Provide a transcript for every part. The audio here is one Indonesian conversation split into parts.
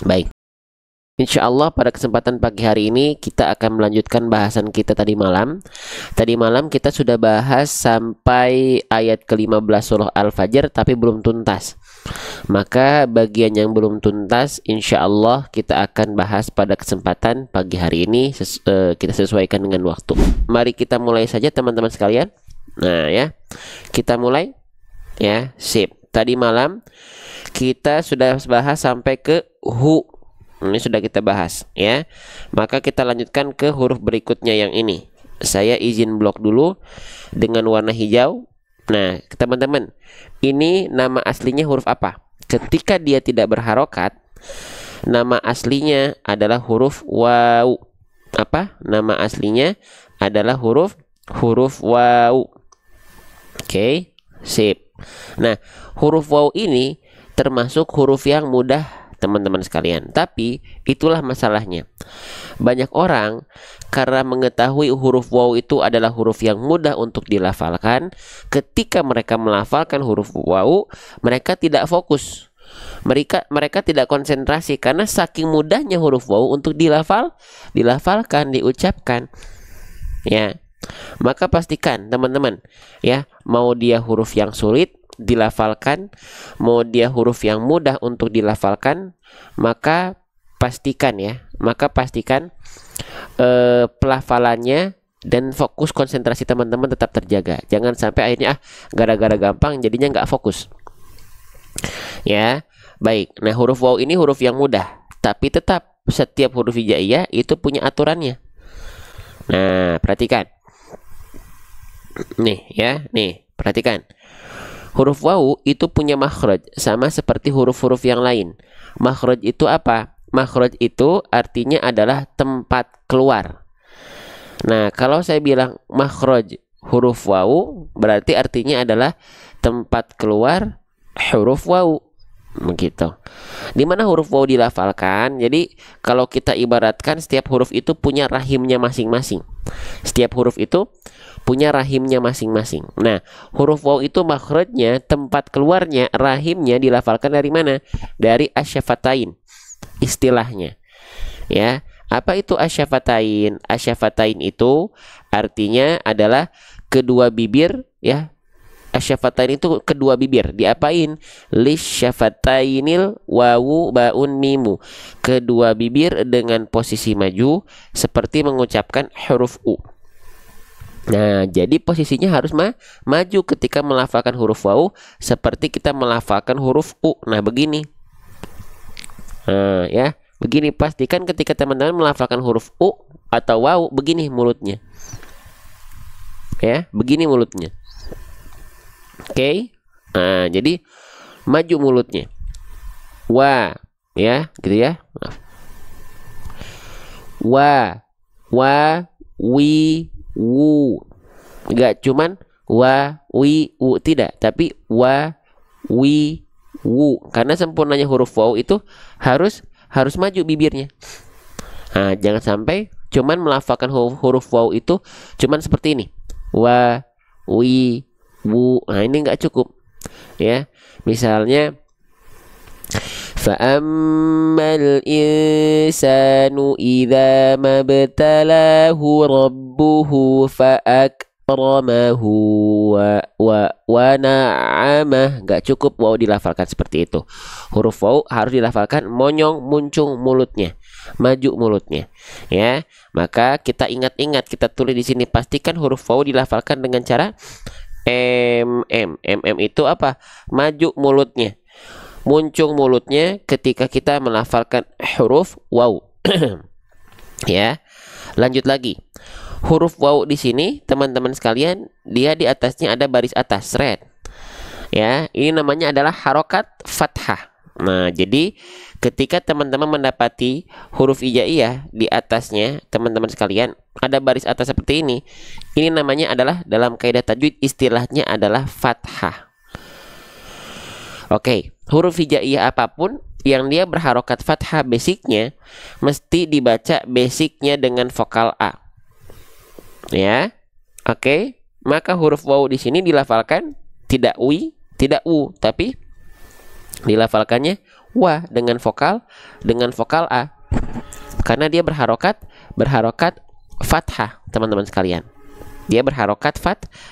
Baik. Insya Allah pada kesempatan pagi hari ini kita akan melanjutkan bahasan kita tadi malam. Tadi malam kita sudah bahas sampai ayat ke-15 surah Al-Fajr tapi belum tuntas. Maka bagian yang belum tuntas insya Allah kita akan bahas pada kesempatan pagi hari ini. Kita sesuaikan dengan waktu. Mari kita mulai saja teman-teman sekalian. Nah ya, kita mulai ya. Sip. Tadi malam kita sudah bahas sampai ke hu. Ini sudah kita bahas ya. Maka kita lanjutkan ke huruf berikutnya yang ini. Saya izin blok dulu dengan warna hijau. Nah, teman-teman, ini nama aslinya huruf apa? Ketika dia tidak berharokat, nama aslinya adalah huruf waw. Apa? Nama aslinya adalah huruf waw. Oke, sip. Nah, huruf waw ini termasuk huruf yang mudah teman-teman sekalian. Tapi itulah masalahnya. Banyak orang karena mengetahui huruf waw itu adalah huruf yang mudah untuk dilafalkan, ketika mereka melafalkan huruf waw, mereka tidak fokus. Mereka tidak konsentrasi karena saking mudahnya huruf waw untuk dilafalkan, diucapkan. Ya. Maka pastikan teman-teman ya, mau dia huruf yang sulit dilafalkan, mau dia huruf yang mudah untuk dilafalkan, maka pastikan pelafalannya dan fokus konsentrasi teman-teman tetap terjaga. Jangan sampai akhirnya gara-gara gampang jadinya nggak fokus. Ya, baik. Nah, huruf waw ini huruf yang mudah, tapi tetap setiap huruf hijaiyah itu punya aturannya. Nah, perhatikan. Nih ya, nih, perhatikan. Huruf waw itu punya makhraj sama seperti huruf-huruf yang lain. Makhraj itu apa? Makhraj itu artinya adalah tempat keluar. Nah, kalau saya bilang makhraj huruf waw, berarti artinya adalah tempat keluar huruf waw. Begitu. Di mana huruf waw dilafalkan? Jadi, kalau kita ibaratkan setiap huruf itu punya rahimnya masing-masing. Setiap huruf itu punya rahimnya masing-masing. Nah, huruf waw itu makhrajnya, tempat keluarnya, rahimnya dilafalkan dari mana? Dari asyafatain. Istilahnya. Ya, apa itu asyafatain? Asyafatain itu artinya adalah kedua bibir, ya. Asyafatain itu kedua bibir. Diapain? Lisyafatainil wawu baun mimu. Kedua bibir dengan posisi maju seperti mengucapkan huruf u. Nah, jadi posisinya harus maju ketika melafalkan huruf waw seperti kita melafalkan huruf u. Nah, begini. Nah, ya, begini. Pastikan ketika teman-teman melafalkan huruf u atau waw, begini mulutnya. Ya, begini mulutnya. Oke. Nah, jadi maju mulutnya. Wa, ya, gitu ya. Wa, wi, wu. Enggak cuman wa, wi, wu, tidak, tapi wa, wi, wu. Karena sempurnanya huruf waw itu harus maju bibirnya. Nah, jangan sampai cuman melafalkan huruf waw itu cuman seperti ini. Wa, wi, wu. Nah, ini enggak cukup. Ya. Misalnya fa'ammal insanu idza mabtalahu rabbuhu fa'akramahu wa na'amah. Enggak cukup waw dilafalkan seperti itu. Huruf waw harus dilafalkan monyong muncung mulutnya, maju mulutnya. Ya. Maka kita ingat-ingat, kita tulis di sini, pastikan huruf waw dilafalkan dengan cara mm itu apa? Maju mulutnya, muncung mulutnya ketika kita melafalkan huruf waw. Ya, lanjut lagi. Huruf waw di sini teman-teman sekalian, dia di atasnya ada baris atas red. Ya, ini namanya adalah harokat fathah. Nah, jadi ketika teman-teman mendapati huruf hijaiyah di atasnya, teman-teman sekalian, ada baris atas seperti ini namanya adalah, dalam kaidah tajwid istilahnya adalah fathah. Oke, huruf hijaiyah apapun yang dia berharokat fathah basicnya mesti dibaca basicnya dengan vokal A. Ya, oke. Maka huruf waw di sini dilafalkan tidak wi, tidak u, tapi dilafalkannya wa dengan vokal a. Karena dia berharokat fathah, teman-teman sekalian. Dia berharokat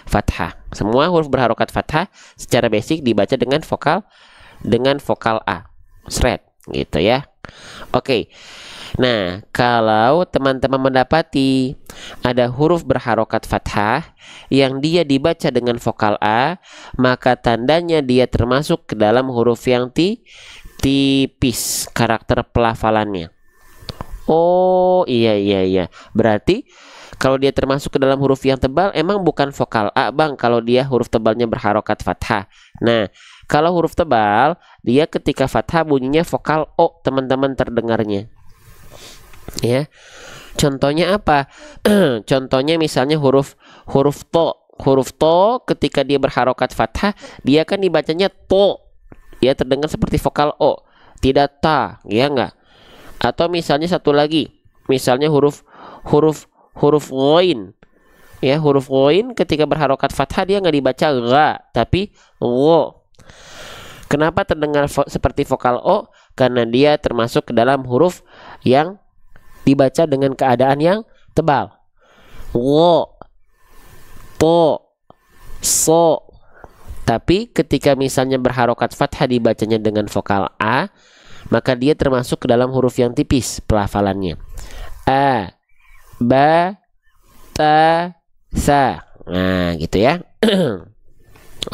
fathah. Semua huruf berharokat fathah secara basic dibaca dengan vokal a. Sret, gitu ya. Oke. Nah, kalau teman-teman mendapati ada huruf berharokat fathah yang dia dibaca dengan vokal a, maka tandanya dia termasuk ke dalam huruf yang tipis karakter pelafalannya. Oh, iya. Berarti kalau dia termasuk ke dalam huruf yang tebal, emang bukan vokal a, Bang, kalau dia huruf tebalnya berharokat fathah. Nah, kalau huruf tebal, dia ketika fathah bunyinya vokal o, teman-teman terdengarnya. Ya. Contohnya apa? Contohnya misalnya huruf to. Huruf to ketika dia berharokat fathah, dia kan dibacanya to. Ya, terdengar seperti vokal o, tidak ta, ya enggak? Atau misalnya satu lagi, misalnya huruf ghain. Ya, huruf ghain ketika berharokat fathah dia nggak dibaca gha, tapi wo. Kenapa terdengar seperti vokal o? Karena dia termasuk ke dalam huruf yang dibaca dengan keadaan yang tebal. Wo, to, so. Tapi ketika misalnya berharokat fathah dibacanya dengan vokal a, maka dia termasuk ke dalam huruf yang tipis pelafalannya. A, ba, ta, sa. Nah, gitu ya.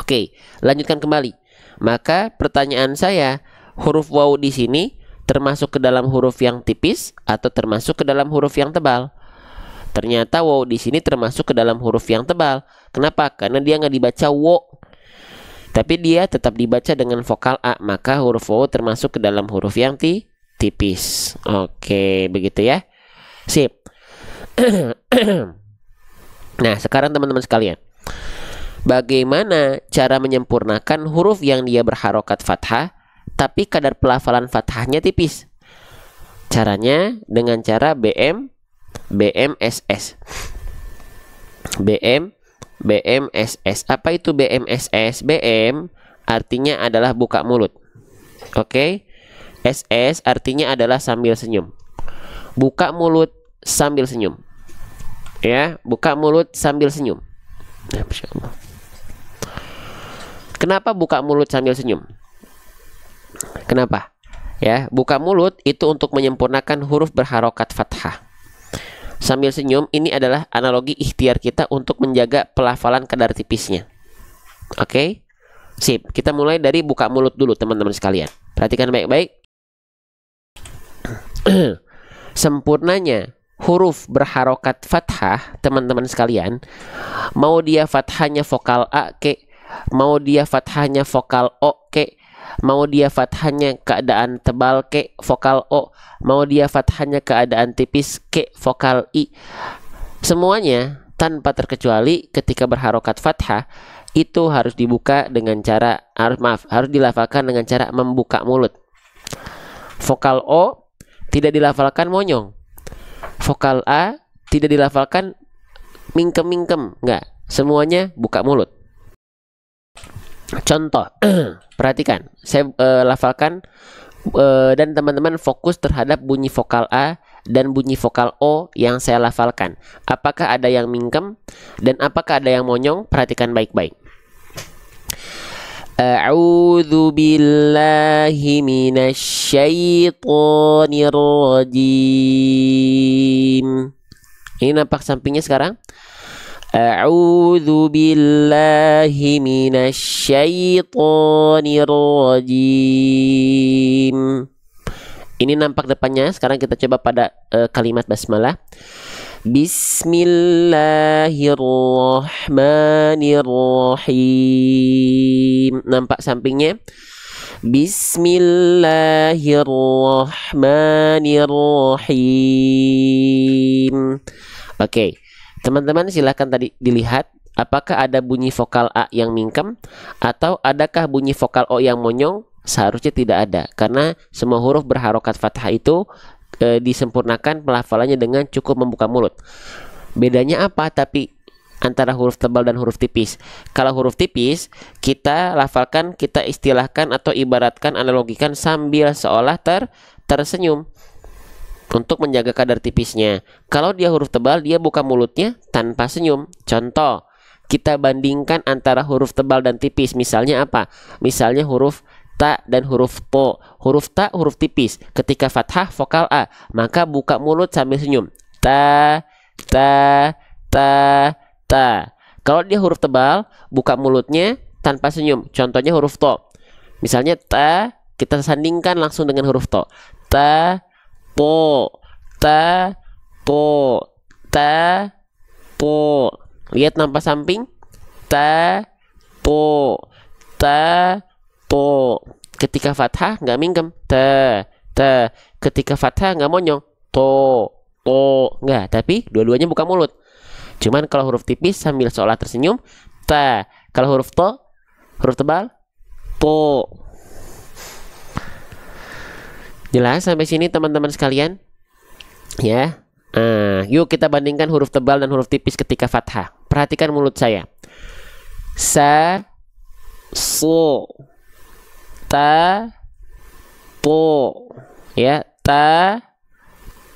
Oke, lanjutkan kembali. Maka pertanyaan saya, huruf waw di sini termasuk ke dalam huruf yang tipis atau termasuk ke dalam huruf yang tebal? Ternyata waw di sini termasuk ke dalam huruf yang tebal. Kenapa? Karena dia nggak dibaca wo, tapi dia tetap dibaca dengan vokal a, maka huruf waw termasuk ke dalam huruf yang tipis. Oke, begitu ya. Sip. Nah, sekarang teman-teman sekalian, bagaimana cara menyempurnakan huruf yang dia berharokat fathah tapi kadar pelafalan fathahnya tipis? Caranya dengan cara BMSS. BMSS. Apa itu BMSS? BM artinya adalah buka mulut. Oke. SS artinya adalah sambil senyum. Buka mulut sambil senyum. Ya, buka mulut sambil senyum. Masya Allah. Kenapa buka mulut sambil senyum? Kenapa? Ya, buka mulut itu untuk menyempurnakan huruf berharokat fathah. Sambil senyum ini adalah analogi ikhtiar kita untuk menjaga pelafalan kadar tipisnya. Oke? Sip, kita mulai dari buka mulut dulu teman-teman sekalian. Perhatikan baik-baik. Sempurnanya huruf berharokat fathah, teman-teman sekalian, mau dia fathahnya vokal a ke, mau dia fathahnya vokal o ke, mau dia fathahnya keadaan tebal ke vokal o, mau dia fathahnya keadaan tipis ke vokal i, semuanya tanpa terkecuali ketika berharokat fathah itu harus dibuka dengan cara harus dilafalkan dengan cara membuka mulut. Vokal o tidak dilafalkan monyong, vokal a tidak dilafalkan mingkem-mingkem, enggak, semuanya buka mulut. Contoh, perhatikan, saya lafalkan dan teman-teman fokus terhadap bunyi vokal A dan bunyi vokal O yang saya lafalkan. Apakah ada yang mingkem dan apakah ada yang monyong? Perhatikan baik-baik. A'udzu billahi minasyaitonir rajim. Ini nampak sampingnya sekarang. A'udzu billahi minasyaitonir rajim. Ini nampak depannya. Sekarang kita coba pada kalimat basmalah. Bismillahirrahmanirrahim. Nampak sampingnya. Bismillahirrahmanirrahim. Oke. Teman-teman silahkan tadi dilihat apakah ada bunyi vokal A yang mingkem atau adakah bunyi vokal O yang monyong? Seharusnya tidak ada karena semua huruf berharokat fathah itu disempurnakan pelafalannya dengan cukup membuka mulut. Bedanya apa? Tapi antara huruf tebal dan huruf tipis. Kalau huruf tipis, kita lafalkan, kita istilahkan atau ibaratkan, analogikan sambil seolah tersenyum untuk menjaga kadar tipisnya. Kalau dia huruf tebal, dia buka mulutnya tanpa senyum. Contoh, kita bandingkan antara huruf tebal dan tipis. Misalnya apa? Misalnya huruf ta dan huruf to. Huruf ta huruf tipis. Ketika fathah vokal a, maka buka mulut sambil senyum. Ta, ta, ta, ta. Kalau dia huruf tebal, buka mulutnya tanpa senyum. Contohnya huruf to. Misalnya ta, kita sandingkan langsung dengan huruf to. Ta, po, ta, po, ta, po. Lihat nampak samping. Ta, po, ta, po. Ketika fathah nggak mingkem. Ta, ta. Ketika fathah nggak monyong. To, to. Nggak, tapi dua-duanya buka mulut. Cuman kalau huruf tipis sambil seolah tersenyum. Ta. Kalau huruf to, huruf tebal, po. Jelas sampai sini teman-teman sekalian? Ya. Yuk kita bandingkan huruf tebal dan huruf tipis ketika fathah. Perhatikan mulut saya. Sa, so, ta, po. Ya, ta,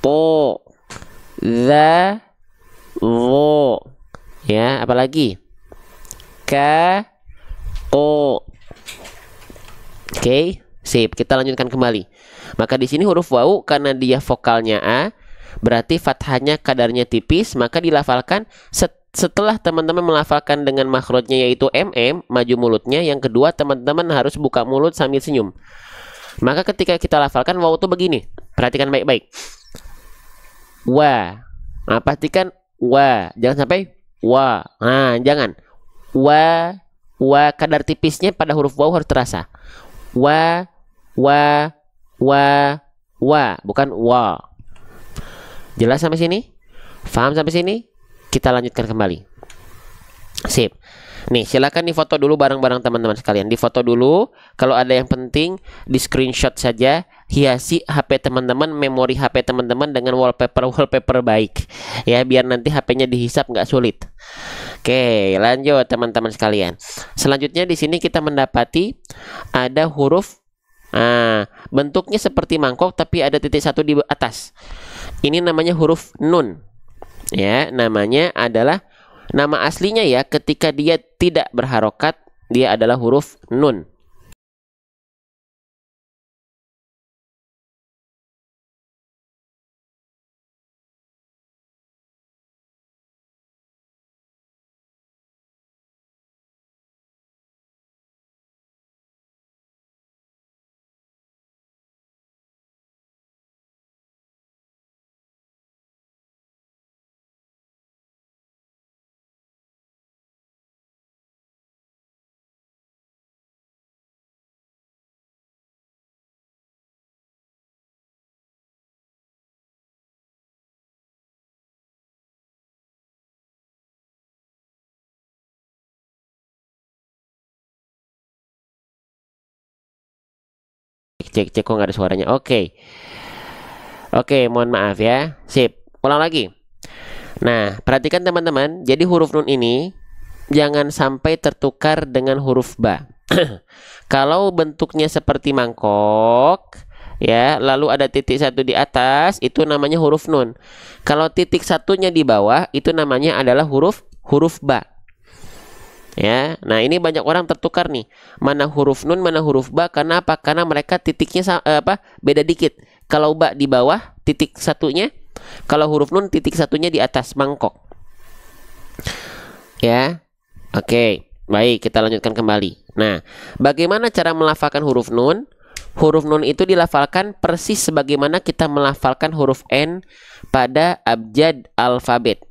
po, za, wo. Ya, apalagi? Ka, o. Oke, sip. Kita lanjutkan kembali. Maka di sini huruf wau karena dia vokalnya a, berarti fathahnya kadarnya tipis, maka dilafalkan setelah teman-teman melafalkan dengan makhrajnya yaitu mm, maju mulutnya. Yang kedua, teman-teman harus buka mulut sambil senyum. Maka ketika kita lafalkan wau itu begini. Perhatikan baik-baik. Wa. Nah, pastikan wa, jangan sampai wa. Nah, jangan. Wa, wa kadar tipisnya pada huruf wau harus terasa. Wa, wa, wa, bukan wa. Jelas sampai sini? Paham sampai sini? Kita lanjutkan kembali. Sip. Nih, silakan difoto dulu bareng-bareng teman-teman sekalian. Difoto dulu. Kalau ada yang penting, di screenshot saja. Hiasi HP teman-teman, memori HP teman-teman dengan wallpaper baik. Ya, biar nanti HP-nya dihisap nggak sulit. Oke, lanjut teman-teman sekalian. Selanjutnya di sini kita mendapati ada huruf. Bentuknya seperti mangkok tapi ada titik satu di atas. Ini namanya huruf nun. Ya, namanya adalah nama aslinya ya, ketika dia tidak berharokat, dia adalah huruf nun. Cek kok nggak ada suaranya. Oke, mohon maaf ya. Sip, ulang lagi. Nah, perhatikan teman-teman. Jadi huruf nun ini jangan sampai tertukar dengan huruf ba. Kalau bentuknya seperti mangkok, ya, lalu ada titik satu di atas, itu namanya huruf nun. Kalau titik satunya di bawah, itu namanya adalah huruf ba. Ya, nah ini banyak orang tertukar nih, mana huruf nun mana huruf ba. Karena apa? Karena mereka titiknya beda dikit. Kalau ba di bawah titik satunya, kalau huruf nun titik satunya di atas mangkok. Ya, oke, baik, kita lanjutkan kembali. Nah, bagaimana cara melafalkan huruf nun? Huruf nun itu dilafalkan persis sebagaimana kita melafalkan huruf n pada abjad alfabet.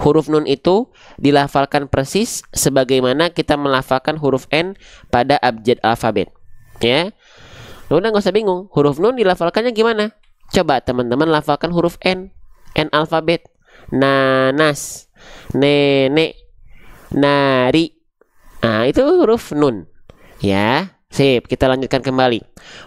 Huruf nun itu dilafalkan persis sebagaimana kita melafalkan huruf n pada abjad alfabet. Ya, udah nggak usah bingung. Huruf nun dilafalkannya gimana? Coba teman-teman lafalkan huruf n alfabet. Nanas, nenek, nari. Nah, itu huruf nun. Ya, sip. Kita lanjutkan kembali.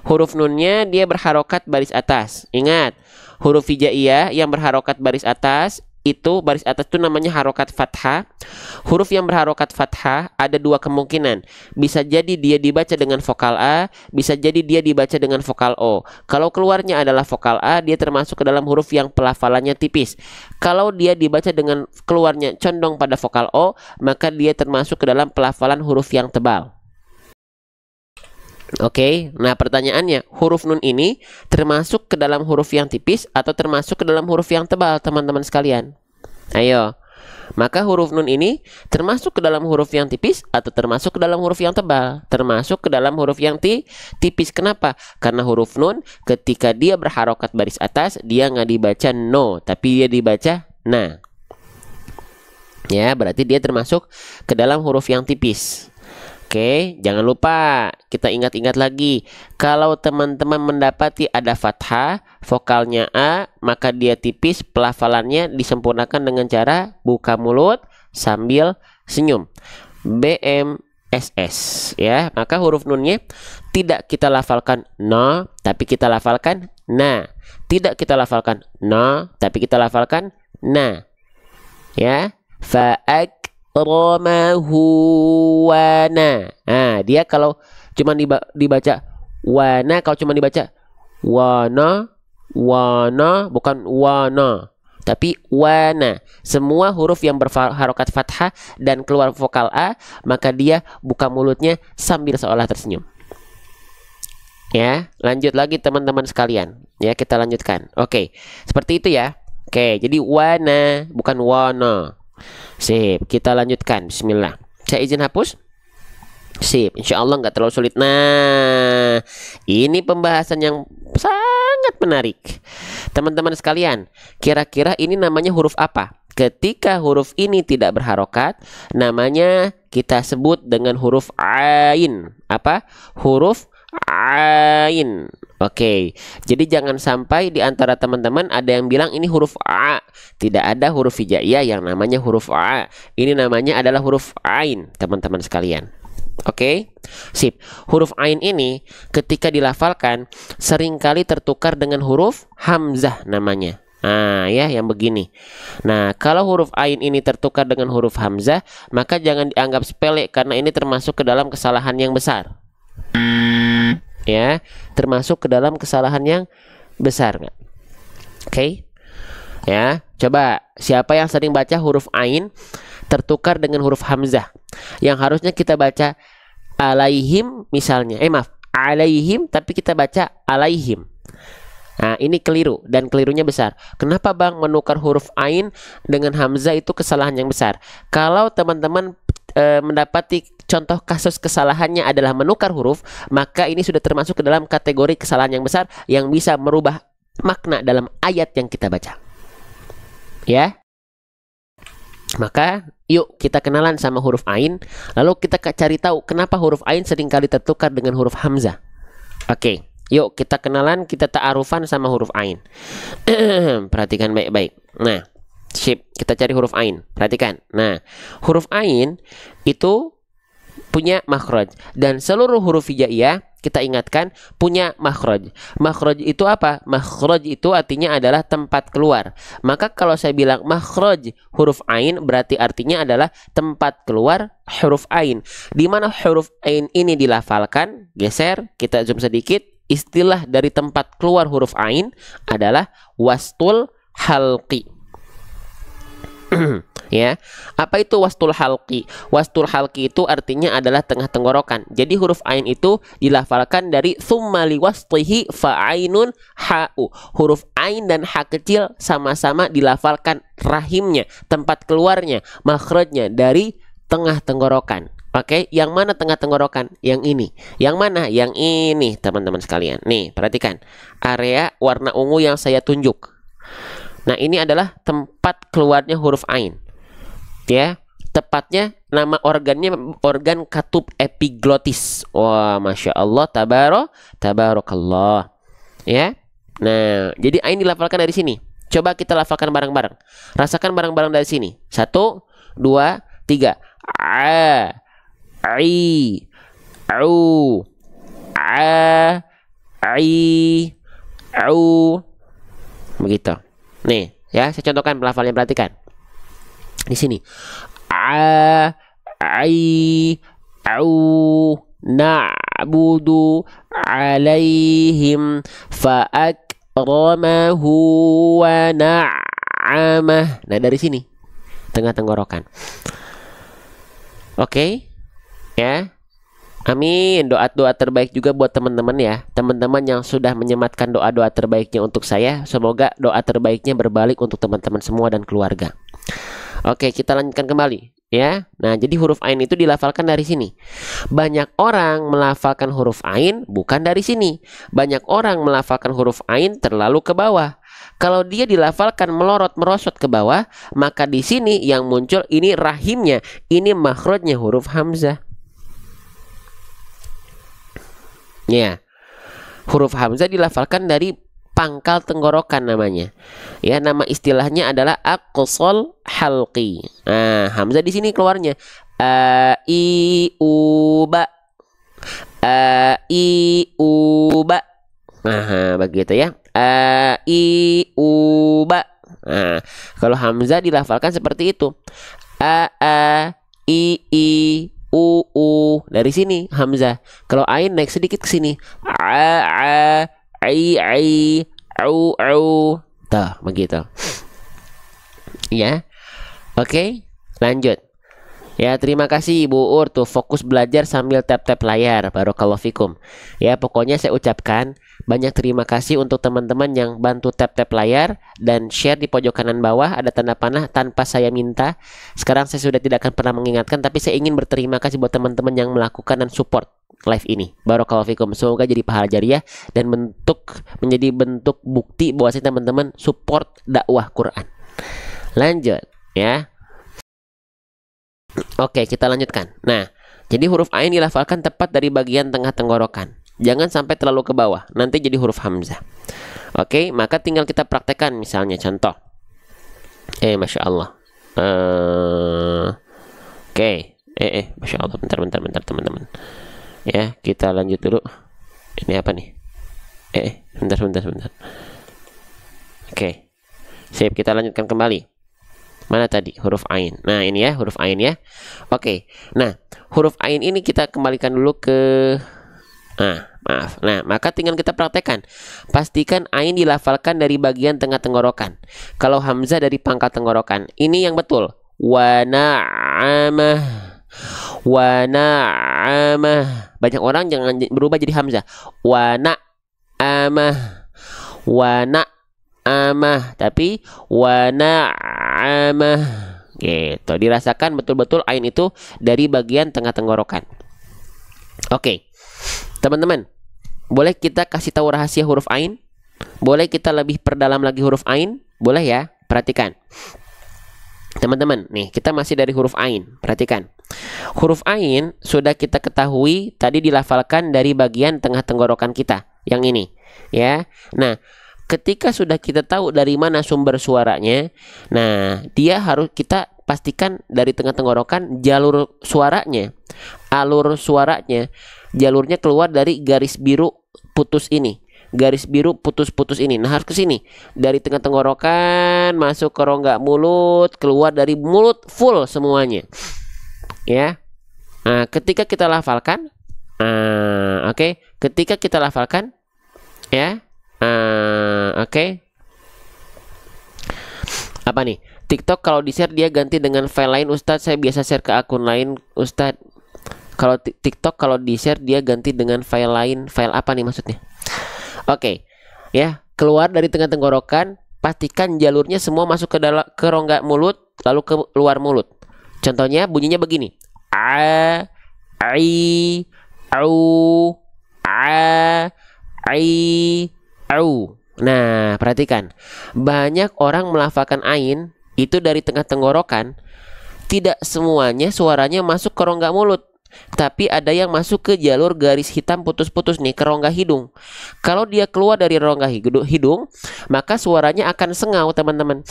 Huruf nunnya dia berharokat baris atas. Ingat, huruf hijaiyah yang berharokat baris atas itu baris atas itu namanya harokat fathah. Huruf yang berharokat fathah ada dua kemungkinan. Bisa jadi dia dibaca dengan vokal A, bisa jadi dia dibaca dengan vokal O. Kalau keluarnya adalah vokal A, dia termasuk ke dalam huruf yang pelafalannya tipis. Kalau dia dibaca dengan keluarnya condong pada vokal O, maka dia termasuk ke dalam pelafalan huruf yang tebal. Oke, nah pertanyaannya, huruf nun ini termasuk ke dalam huruf yang tipis atau termasuk ke dalam huruf yang tebal, teman-teman sekalian? Ayo, maka huruf nun ini termasuk ke dalam huruf yang tipis atau termasuk ke dalam huruf yang tebal? Termasuk ke dalam huruf yang tipis. Kenapa? Karena huruf nun ketika dia berharokat baris atas, dia nggak dibaca no, tapi dia dibaca na. Ya, berarti dia termasuk ke dalam huruf yang tipis. Oke, jangan lupa kita ingat-ingat lagi. Kalau teman-teman mendapati ada fathah, vokalnya A, maka dia tipis, pelafalannya disempurnakan dengan cara buka mulut sambil senyum. BMSS ya. Maka huruf nunnya tidak kita lafalkan na, tapi kita lafalkan na. Tidak kita lafalkan na, tapi kita lafalkan na. Ya. Fa'ak romahu wana. Nah, dia kalau cuma dibaca wana, kalau cuma dibaca wana, bukan wana, tapi wana. Semua huruf yang berharokat fathah dan keluar vokal A, maka dia buka mulutnya sambil seolah tersenyum. Ya, lanjut lagi teman-teman sekalian. Ya, kita lanjutkan. Oke, seperti itu ya. Oke, jadi wana, bukan wana. Sip, kita lanjutkan. Bismillah. Saya izin hapus. Sip, insya Allah nggak terlalu sulit. Nah, ini pembahasan yang sangat menarik. Teman-teman sekalian, kira-kira ini namanya huruf apa? Ketika huruf ini tidak berharokat, namanya kita sebut dengan huruf ain. Apa? Huruf ain. Oke, jadi jangan sampai di antara teman-teman ada yang bilang ini huruf A. Tidak ada huruf hijaiyah yang namanya huruf A. Ini namanya adalah huruf ain, teman-teman sekalian. Oke, sip. Huruf ain ini ketika dilafalkan seringkali tertukar dengan huruf hamzah namanya. Nah, ya yang begini. Nah, kalau huruf ain ini tertukar dengan huruf hamzah, maka jangan dianggap sepele karena ini termasuk ke dalam kesalahan yang besar. Ya, termasuk ke dalam kesalahan yang besar. Oke. Ya, coba siapa yang sering baca huruf ain tertukar dengan huruf hamzah? Yang harusnya kita baca alaihim misalnya. Maaf, alaihim tapi kita baca alaihim. Nah, ini keliru dan kelirunya besar. Kenapa Bang menukar huruf ain dengan hamzah itu kesalahan yang besar? Kalau teman-teman mendapati contoh kasus kesalahannya adalah menukar huruf, maka ini sudah termasuk ke dalam kategori kesalahan yang besar yang bisa merubah makna dalam ayat yang kita baca. Ya. Maka yuk kita kenalan sama huruf ain, lalu kita cari tahu kenapa huruf ain seringkali tertukar dengan huruf hamzah. Oke, yuk kita kenalan, kita ta'arufan sama huruf ain. Perhatikan baik-baik. Nah, sip, kita cari huruf ain. Perhatikan. Nah, huruf ain itu punya makhraj dan seluruh huruf hijaiyah kita ingatkan punya makhraj. Makhraj itu apa? Makhraj itu artinya adalah tempat keluar. Maka kalau saya bilang makhraj huruf ain berarti artinya adalah tempat keluar huruf ain. Di mana huruf ain ini dilafalkan, geser, kita zoom sedikit, istilah dari tempat keluar huruf ain adalah wastul halqi. Ya, apa itu wastul halqi? Wastul halqi itu artinya adalah tengah tenggorokan. Jadi huruf ain itu dilafalkan dari tsumma liwaslihi fa'ainun ha'u. Huruf ain dan ha kecil sama-sama dilafalkan rahimnya, tempat keluarnya, makhrajnya dari tengah tenggorokan. Oke, yang mana tengah tenggorokan? Yang ini. Yang mana? Yang ini, teman-teman sekalian. Nih, perhatikan. Area warna ungu yang saya tunjuk. Nah, ini adalah tempat keluarnya huruf ain. Ya, tepatnya nama organnya organ katup epiglotis. Wah, masya Allah, tabarakallah. Ya, nah, jadi ain dilafalkan dari sini. Coba kita lafalkan bareng-bareng. Rasakan bareng-bareng dari sini. 1, 2, 3. A, I, au, a, I, au. Begitu. Nih, Ya, saya contohkan pelafalnya, perhatikan. Di sini. A, ai, au, na'budu alaihim fa'akramahu wa na'amah. Nah, dari sini tengah tenggorokan. Oke, ya. Amin. Doa-doa terbaik juga buat teman-teman ya. Teman-teman yang sudah menyematkan doa-doa terbaiknya untuk saya. Semoga doa terbaiknya berbalik untuk teman-teman semua dan keluarga. Oke, kita lanjutkan kembali ya. Nah, jadi huruf ain itu dilafalkan dari sini. Banyak orang melafalkan huruf ain bukan dari sini. Banyak orang melafalkan huruf ain terlalu ke bawah. Kalau dia dilafalkan melorot merosot ke bawah, maka di sini yang muncul ini rahimnya, ini makhrajnya huruf hamzah. Ya, huruf hamzah dilafalkan dari pangkal tenggorokan namanya. Ya, nama istilahnya adalah aqsal halqi. Nah, hamzah di sini keluarnya a i u ba. A i u ba. Nah, begitu ya. A i u ba. Nah, kalau hamzah dilafalkan seperti itu. A i u dari sini hamzah. Kalau ain naik sedikit ke sini. A ai au tuh begitu ya. Oke, lanjut ya. Terima kasih Ibu Ur, tuh fokus belajar sambil tap-tap layar. Barakallahu fikum ya. Pokoknya saya ucapkan banyak terima kasih untuk teman-teman yang bantu tap-tap layar dan share di pojok kanan bawah ada tanda panah tanpa saya minta. Sekarang saya sudah tidak akan pernah mengingatkan, tapi saya ingin berterima kasih buat teman-teman yang melakukan dan support live ini. Barakallahu fikum. Semoga jadi pahala jariah dan menjadi bentuk bukti bahwa teman-teman support dakwah Quran. Lanjut ya. Oke, kita lanjutkan. Nah, jadi huruf ain dilafalkan tepat dari bagian tengah tenggorokan. Jangan sampai terlalu ke bawah, nanti jadi huruf hamzah. Oke, maka tinggal kita praktekkan. Misalnya contoh. Masya Allah. Oke. Masya Allah. Bentar teman-teman. Ya, kita lanjut dulu. Ini apa nih? Bentar. Oke. Sip, kita lanjutkan kembali. Mana tadi? Huruf ain. Nah, ini ya, huruf ain ya. Oke. Nah, huruf ain ini kita kembalikan dulu ke maaf. Nah, maka tinggal kita praktekkan. Pastikan ain dilafalkan dari bagian tengah tenggorokan. Kalau hamzah dari pangkal tenggorokan. Ini yang betul. Wa na'amah. Wa na'amah. Banyak orang jangan berubah jadi hamzah. Wa na'amah. Wa na'amah. Tapi wa na'amah. Gitu. Dirasakan betul-betul ain itu dari bagian tengah tenggorokan. Oke. Teman-teman, boleh kita kasih tahu rahasia huruf ain? Boleh kita lebih perdalam lagi huruf ain? Boleh ya? Perhatikan. Teman-teman, nih kita masih dari huruf ain. Perhatikan. Huruf ain sudah kita ketahui tadi dilafalkan dari bagian tengah tenggorokan kita. Yang ini, ya. Nah, ketika sudah kita tahu dari mana sumber suaranya, nah, dia harus kita pastikan dari tengah tenggorokan jalur suaranya, alur suaranya, jalurnya keluar dari garis biru putus ini, garis biru putus-putus ini. Nah, harus ke sini dari tengah tenggorokan masuk ke rongga mulut, keluar dari mulut full semuanya ya. Nah, ketika kita lafalkan oke. Ketika kita lafalkan ya, oke. Apa nih? TikTok kalau di-share dia ganti dengan file lain, Ustadz. Saya biasa share ke akun lain, Ustadz. Kalau TikTok kalau di-share dia ganti dengan file lain. File apa nih maksudnya? Oke. Ya, keluar dari tengah tenggorokan, pastikan jalurnya semua masuk ke rongga mulut lalu ke luar mulut. Contohnya bunyinya begini. A, ai, au, a, ai, au. Nah, perhatikan. Banyak orang melafalkan ain itu dari tengah tenggorokan. Tidak semuanya suaranya masuk ke rongga mulut, tapi ada yang masuk ke jalur garis hitam putus-putus nih, ke rongga hidung. Kalau dia keluar dari rongga hidung, maka suaranya akan sengau, teman-teman.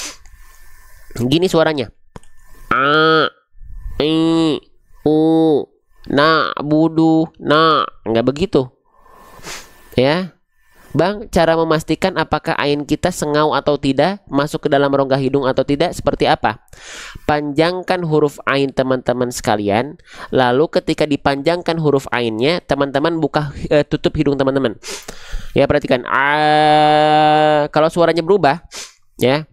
Gini suaranya. A, i, u, na, budu, na. Nggak begitu. Ya. Bang, cara memastikan apakah ain kita sengau atau tidak, masuk ke dalam rongga hidung atau tidak, seperti apa? Panjangkan huruf ain teman-teman sekalian. Lalu ketika dipanjangkan huruf ainnya, teman-teman tutup hidung teman-teman. Ya, perhatikan. Kalau suaranya berubah, ya,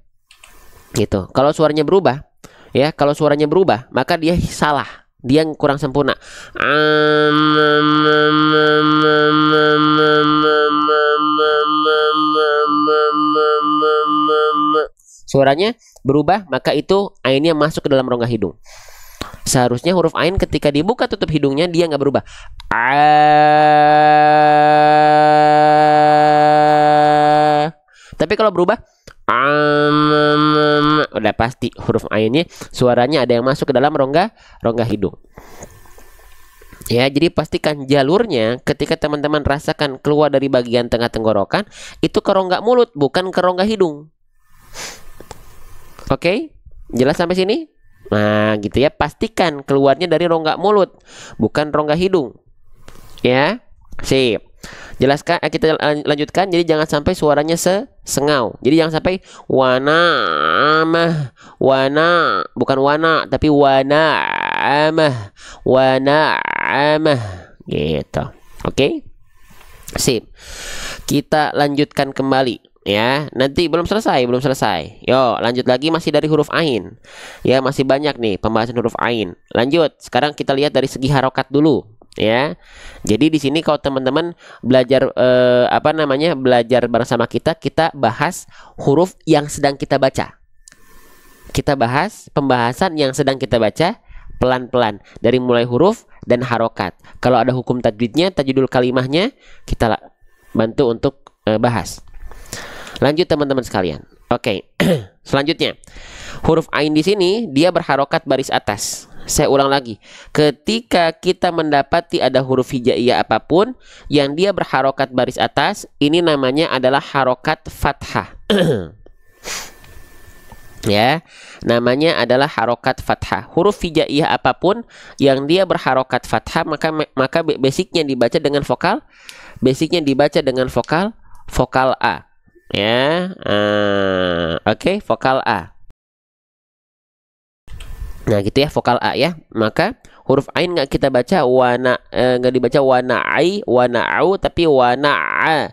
gitu. Kalau suaranya berubah, ya, kalau suaranya berubah, maka dia salah. Dia kurang sempurna. Suaranya berubah, maka itu ainnya masuk ke dalam rongga hidung. Seharusnya huruf ain ketika dibuka tutup hidungnya dia nggak berubah. Tapi kalau berubah, udah pasti huruf ainnya suaranya ada yang masuk ke dalam rongga hidung. Ya, jadi pastikan jalurnya ketika teman-teman rasakan keluar dari bagian tengah tenggorokan itu ke rongga mulut, bukan ke rongga hidung. Oke, jelas sampai sini? Nah, gitu ya. Pastikan keluarnya dari rongga mulut, bukan rongga hidung. Ya, sip. Jelaskan, kita lanjutkan. Jadi jangan sampai suaranya sengau. Jadi jangan sampai wana amah, wana, bukan wana tapi wana amah, wana amah, gitu. Oke, sip. Kita lanjutkan kembali. Ya, nanti belum selesai. Yo, lanjut lagi, masih dari huruf ain. Ya, masih banyak nih pembahasan huruf ain. Lanjut. Sekarang kita lihat dari segi harokat dulu. Ya, jadi di sini kalau teman-teman belajar belajar bersama kita bahas huruf yang sedang kita baca. Kita bahas pembahasan yang sedang kita baca pelan-pelan dari mulai huruf dan harokat. Kalau ada hukum tajwidnya, tajwidul kalimahnya, kita bantu untuk bahas. Lanjut teman-teman sekalian. Oke. Selanjutnya, huruf ain di sini dia berharokat baris atas. Saya ulang lagi. Ketika kita mendapati ada huruf hijaiyah apapun yang dia berharokat baris atas, ini namanya adalah harokat fathah. Ya, namanya adalah harokat fathah. Huruf hijaiyah apapun yang dia berharokat fathah, maka basicnya dibaca dengan vokal. Basicnya dibaca dengan vokal A. Ya, oke, vokal A. Nah, gitu ya, vokal A ya. Maka huruf ain nggak kita baca nggak dibaca wana'ai, wana'au, tapi wana'a.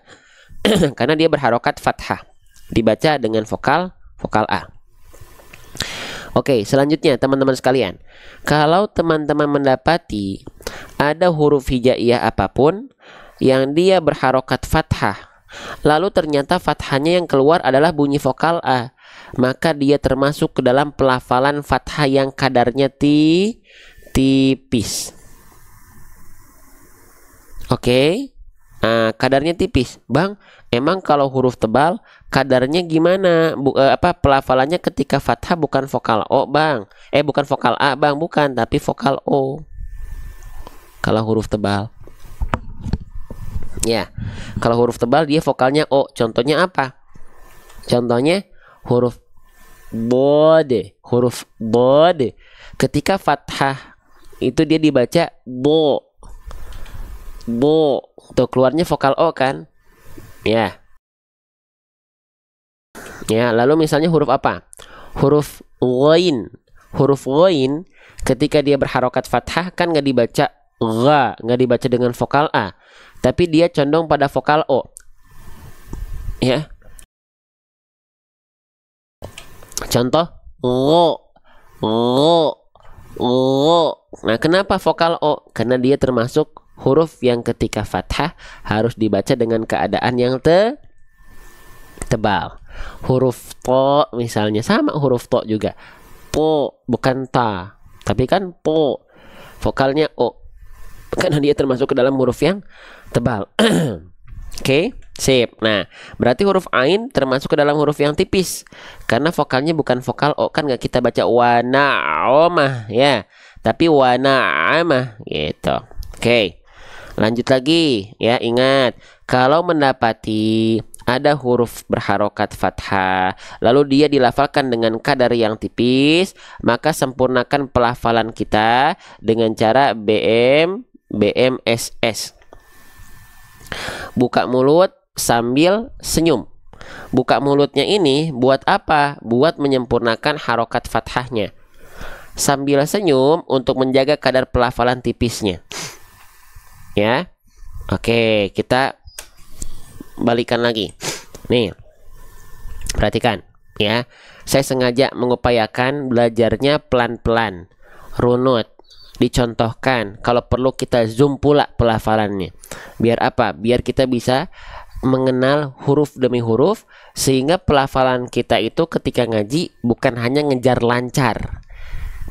Karena dia berharokat fathah. Dibaca dengan vokal A. Oke, selanjutnya teman-teman sekalian. Kalau teman-teman mendapati ada huruf hijaiyah apapun yang dia berharokat fathah, lalu ternyata fathahnya yang keluar adalah bunyi vokal A, maka dia termasuk ke dalam pelafalan fathah yang kadarnya tipis. Oke. Kadarnya tipis. Bang, emang kalau huruf tebal kadarnya gimana? Pelafalannya ketika fathah bukan vokal O, Bang. Bukan vokal A, Bang, bukan, tapi vokal O. Kalau huruf tebal. Ya, kalau huruf tebal dia vokalnya O. Contohnya apa? Contohnya huruf bode. Huruf bode. Ketika fathah itu dia dibaca bo. Bo. Tuh keluarnya vokal O kan? Ya. Ya, lalu misalnya huruf apa? Huruf ghain. Huruf ghain ketika dia berharokat fathah kan nggak dibaca gha, nggak dibaca dengan vokal A, tapi dia condong pada vokal O. Ya. Contoh ngo, ngo. Nah, kenapa vokal O? Karena dia termasuk huruf yang ketika fathah harus dibaca dengan keadaan yang tebal. Huruf to misalnya sama, huruf to juga. Po bukan ta, tapi kan po. Vokalnya O. Karena dia termasuk ke dalam huruf yang tebal. Oke, sip. Nah, berarti huruf ain termasuk ke dalam huruf yang tipis. Karena vokalnya bukan vokal O, kan nggak kita baca wana'omah ya, tapi wana'amah gitu. Oke, lanjut lagi ya. Ingat, kalau mendapati ada huruf berharokat fathah lalu dia dilafalkan dengan kadar yang tipis, maka sempurnakan pelafalan kita dengan cara BMSS. Buka mulut, sambil senyum. Buka mulutnya ini buat apa? Buat menyempurnakan harokat fathahnya. Sambil senyum untuk menjaga kadar pelafalan tipisnya. Ya. Oke, kita balikan lagi. Nih. Perhatikan, ya. Saya sengaja mengupayakan belajarnya pelan-pelan, runut, dicontohkan. Kalau perlu kita zoom pula pelafalannya. Biar apa? Biar kita bisa mengenal huruf demi huruf, sehingga pelafalan kita itu ketika ngaji bukan hanya ngejar lancar.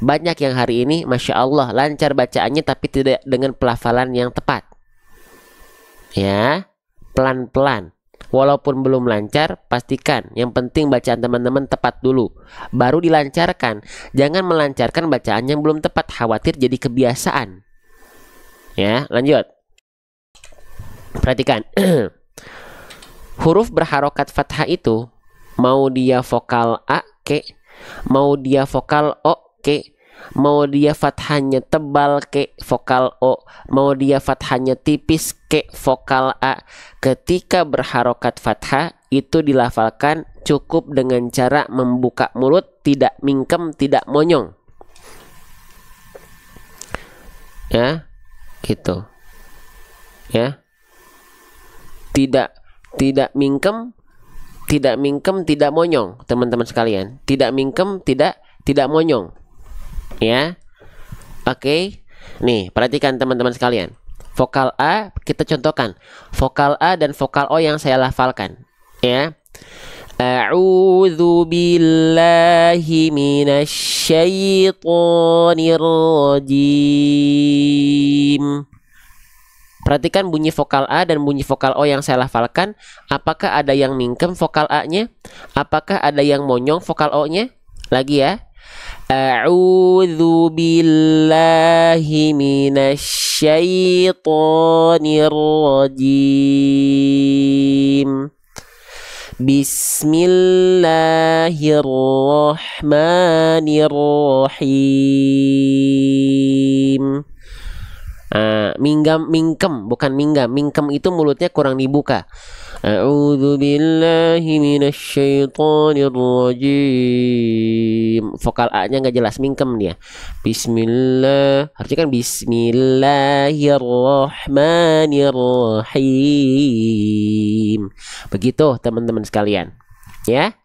Banyak yang hari ini Masya Allah lancar bacaannya tapi tidak dengan pelafalan yang tepat. Ya, pelan-pelan. Walaupun belum lancar, pastikan yang penting bacaan teman-teman tepat dulu, baru dilancarkan. Jangan melancarkan bacaan yang belum tepat, khawatir jadi kebiasaan. Ya, lanjut. Perhatikan. Huruf berharokat fathah itu, mau dia vokal A ke, mau dia vokal O ke, mau dia fathahnya tebal ke vokal O, mau dia fathahnya tipis ke vokal A, ketika berharokat fathah itu dilafalkan cukup dengan cara membuka mulut, tidak mingkem, tidak monyong. Ya, gitu. Ya. Tidak mingkem, tidak monyong, teman-teman sekalian. Tidak mingkem, tidak monyong. Ya. Oke. Nih, perhatikan teman-teman sekalian. Vokal A kita contohkan. Vokal A dan vokal O yang saya lafalkan, ya. A'udzu billahi minasyaitonir rajim. Perhatikan bunyi vokal A dan bunyi vokal O yang saya lafalkan. Apakah ada yang mingkem vokal A-nya? Apakah ada yang monyong vokal O-nya? Lagi ya. A'udzu billahi minasyaitonir rajim. Bismillahirrahmanirrahim. Mingkem bukan minggam. Mingkem itu mulutnya kurang dibuka. A'udzu billahi minasyaitonir rajim. Vokal A-nya nggak jelas, mingkem dia. Bismillah. Harusnya kan bismillahirrahmanirrahim. Begitu teman-teman sekalian. Ya.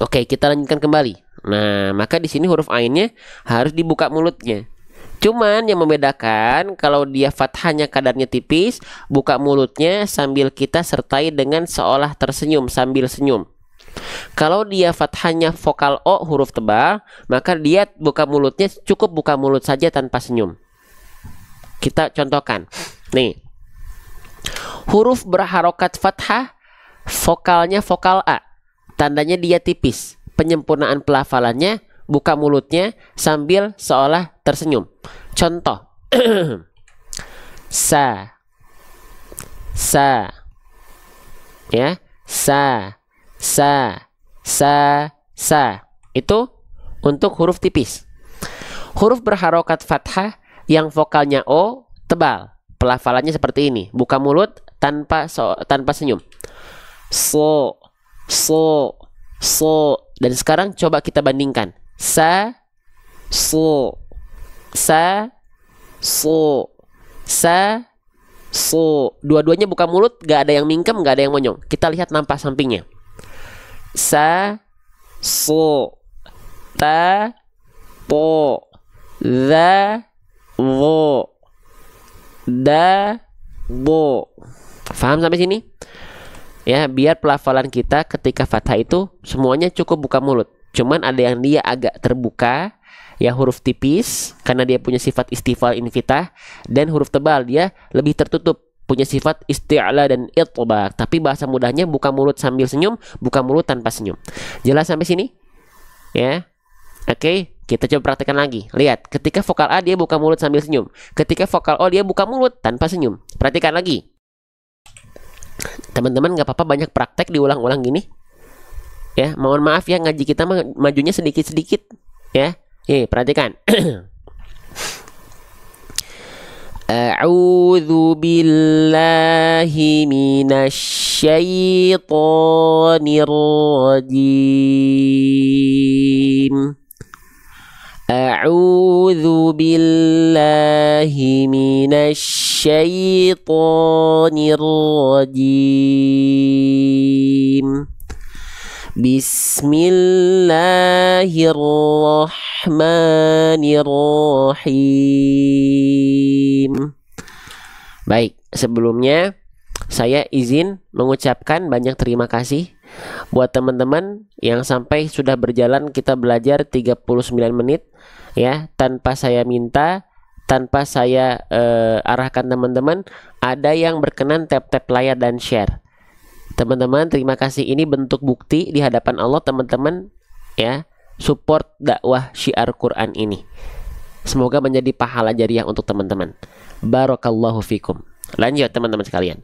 Oke, kita lanjutkan kembali. Nah, maka di sini huruf ainnya harus dibuka mulutnya. Cuman yang membedakan kalau dia fathahnya kadarnya tipis, buka mulutnya sambil kita sertai dengan seolah tersenyum sambil senyum. Kalau dia fathahnya vokal O huruf tebal, maka dia buka mulutnya cukup buka mulut saja tanpa senyum. Kita contohkan. Nih. Huruf berharokat fathah, vokalnya vokal A. Tandanya dia tipis. Penyempurnaan pelafalannya, buka mulutnya sambil seolah tersenyum. Contoh. Sa. Ya, sa. Itu untuk huruf tipis. Huruf berharokat fathah yang vokalnya O tebal. Pelafalannya seperti ini. Buka mulut tanpa senyum. So. Dan sekarang coba kita bandingkan. Sa. Dua-duanya buka mulut, gak ada yang mingkem, gak ada yang monyong. Kita lihat nampak sampingnya. Sa, so, ta, po, za, wo, da, bo. Paham sampai sini? Ya, biar pelafalan kita ketika fathah itu semuanya cukup buka mulut. Cuman ada yang dia agak terbuka, ya huruf tipis karena dia punya sifat istifal infitah, dan huruf tebal dia lebih tertutup, punya sifat isti'la dan itbaq. Tapi bahasa mudahnya buka mulut sambil senyum, buka mulut tanpa senyum. Jelas sampai sini? Ya. Oke, kita coba praktekkan lagi. Lihat, ketika vokal A dia buka mulut sambil senyum. Ketika vokal O dia buka mulut tanpa senyum. Perhatikan lagi. Teman-teman nggak apa-apa banyak praktek diulang-ulang gini. Ya, mohon maaf ya ngaji kita majunya sedikit-sedikit. Ya, perhatikan. A'udzu billahi minasyaitonir rajim. A'udzu billahi minasyaitonir rajim. Bismillahirrahmanirrahim. Baik, sebelumnya saya izin mengucapkan banyak terima kasih buat teman-teman yang sampai sudah berjalan kita belajar 39 menit ya, tanpa saya minta, tanpa saya arahkan teman-teman, ada yang berkenan tap-tap layar dan share. Teman-teman, terima kasih. Ini bentuk bukti di hadapan Allah teman-teman ya, support dakwah Syiar Quran ini. Semoga menjadi pahala jariah untuk teman-teman. Barakallahu fikum. Lanjut teman-teman sekalian.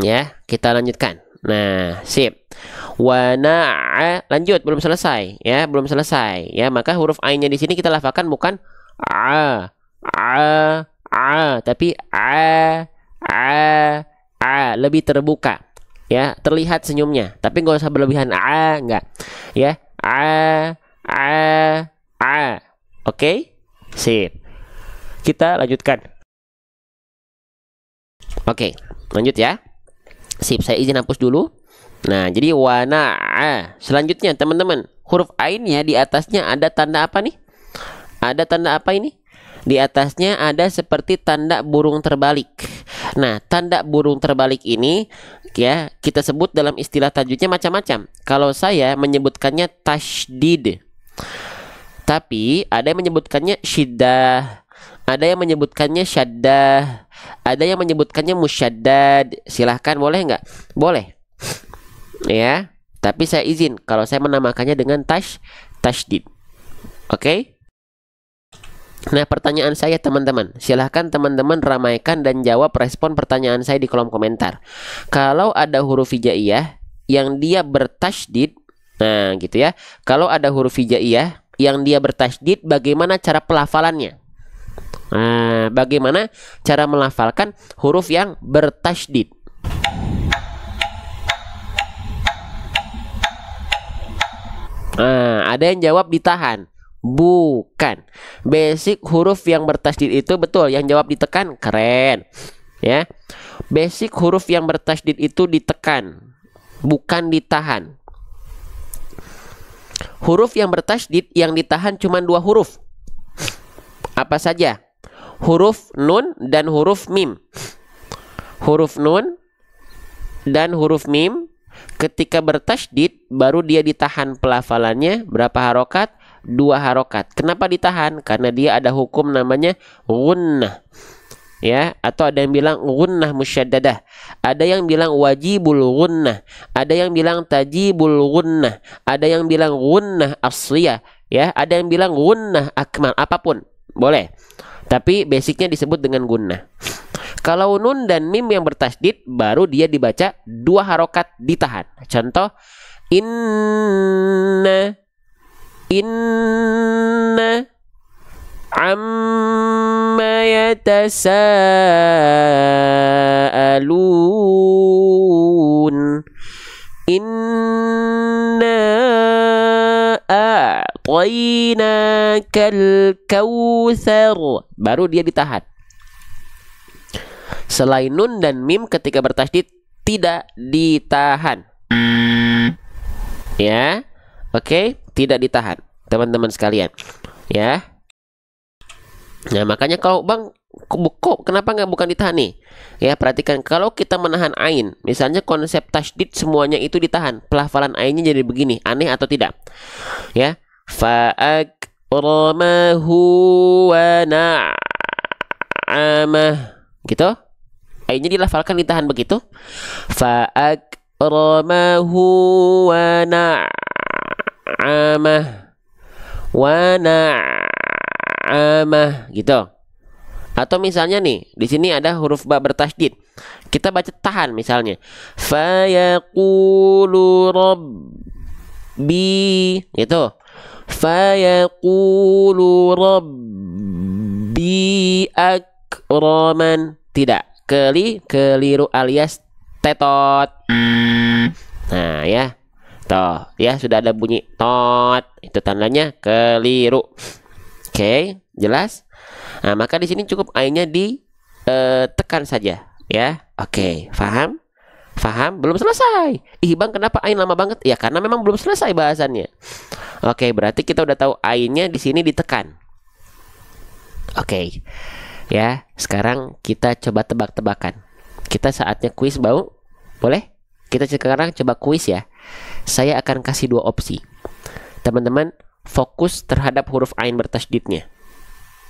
Ya, kita lanjutkan. Nah, sip. Wana'a, lanjut, belum selesai ya, belum selesai ya. Maka huruf A-nya di sini kita lafalkan bukan a, tapi a, lebih terbuka ya, terlihat senyumnya, tapi nggak usah berlebihan enggak ya, oke, sip. Kita lanjutkan. Oke, lanjut ya. Sip, saya izin hapus dulu. Nah, jadi wana'a. Selanjutnya teman-teman, huruf ainnya di atasnya ada tanda apa nih? Ada tanda apa ini? Di atasnya ada seperti tanda burung terbalik. Nah, tanda burung terbalik ini ya, kita sebut dalam istilah tajwidnya macam-macam. Kalau saya menyebutkannya tasydid, tapi ada yang menyebutkannya syiddah, ada yang menyebutkannya syaddah, ada yang menyebutkannya musyaddad. Silahkan, boleh nggak? Boleh ya, tapi saya izin kalau saya menamakannya dengan tasydid. Oke? Nah, pertanyaan saya teman-teman, silahkan teman-teman ramaikan dan jawab respon pertanyaan saya di kolom komentar. Kalau ada huruf hijaiyah yang dia bertasydid, nah gitu ya. Kalau ada huruf hijaiyah yang dia bertasydid, bagaimana cara pelafalannya? Nah, bagaimana cara melafalkan huruf yang bertasydid? Nah, ada yang jawab ditahan. Bukan. Basic huruf yang bertasydid itu betul, yang jawab ditekan, keren. Ya. Basic huruf yang bertasydid itu ditekan, bukan ditahan. Huruf yang bertasydid yang ditahan cuma 2 huruf. Apa saja? Huruf nun dan huruf mim. Huruf nun dan huruf mim ketika bertasydid baru dia ditahan pelafalannya berapa harokat? 2 harokat. Kenapa ditahan? Karena dia ada hukum namanya gunnah ya, atau ada yang bilang gunnah musyaddadah, ada yang bilang wajibul gunnah, ada yang bilang tajibul gunnah, ada yang bilang gunnah asliyah ya, ada yang bilang gunnah akmal, apapun boleh, tapi basicnya disebut dengan gunnah. Kalau nun dan mim yang bertasydid baru dia dibaca 2 harokat ditahan. Contoh, inna amma yatasaalun, inna a'tainakal kautsar, baru dia ditahan. Selain nun dan mim ketika bertasydid tidak ditahan ya. Oke, tidak ditahan teman-teman sekalian ya. Nah, makanya kalau bang kok kenapa nggak bukan ditahan nih ya, perhatikan kalau kita menahan ain, misalnya konsep tasydid semuanya itu ditahan, pelafalan ainnya jadi begini, aneh atau tidak ya? Fa'akramahu wa na'amah gitu, ainnya dilafalkan ditahan begitu. Fa'akramahu wa na'amah gitu. Atau misalnya nih, di sini ada huruf ba bertasydid, kita baca tahan misalnya, fayaqulu rabbi gitu, fayaqulu rabbi bi akraman. Tidak, keliru alias tetot. Nah ya, toh ya sudah ada bunyi tot, itu tandanya keliru. Oke, jelas. Nah maka di sini cukup ainnya ditekan saja ya. Oke, paham? Paham? Belum selesai. Ih bang, kenapa ain lama banget? Ya karena memang belum selesai bahasannya. Oke, berarti kita udah tahu ainnya di sini ditekan. Oke. Ya, sekarang kita coba tebak-tebakan. Kita saatnya kuis, bau. Boleh? Kita sekarang coba kuis ya. Saya akan kasih dua opsi. Teman-teman fokus terhadap huruf ain bertasydidnya.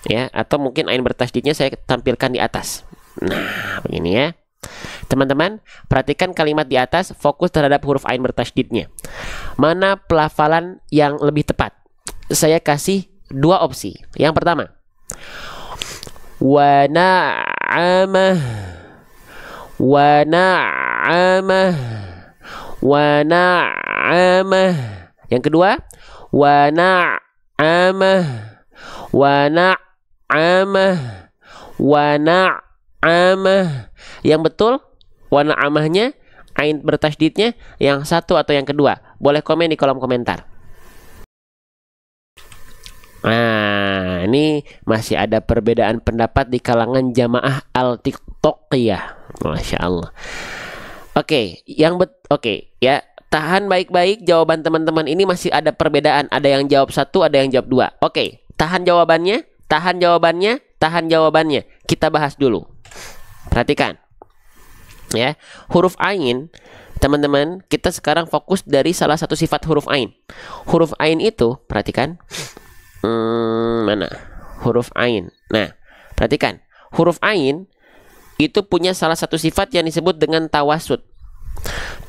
Ya, atau mungkin ain bertasydidnya saya tampilkan di atas. Nah, begini ya. Teman-teman, perhatikan kalimat di atas, fokus terhadap huruf ain bertasydidnya. Mana pelafalan yang lebih tepat? Saya kasih dua opsi. Yang pertama, wa na'amah, wa na'amah, wa na'amah. Yang kedua, wa na'amah, wa na'amah, wa na'amah. Yang betul wa na'amahnya ain bertasydidnya yang satu atau yang kedua? Boleh komen di kolom komentar. Nah, ini masih ada perbedaan pendapat di kalangan jamaah al-tiktokiyah. Masya Allah. Oke, oke ya. Tahan baik-baik jawaban teman-teman ini, masih ada perbedaan. Ada yang jawab satu, ada yang jawab dua. Oke, tahan jawabannya, tahan jawabannya, tahan jawabannya. Kita bahas dulu. Perhatikan. Ya, huruf ain, teman-teman, kita sekarang fokus dari salah satu sifat huruf ain. Huruf ain itu, perhatikan. Mana huruf ain? Nah, perhatikan, huruf ain itu punya salah satu sifat yang disebut dengan tawasud.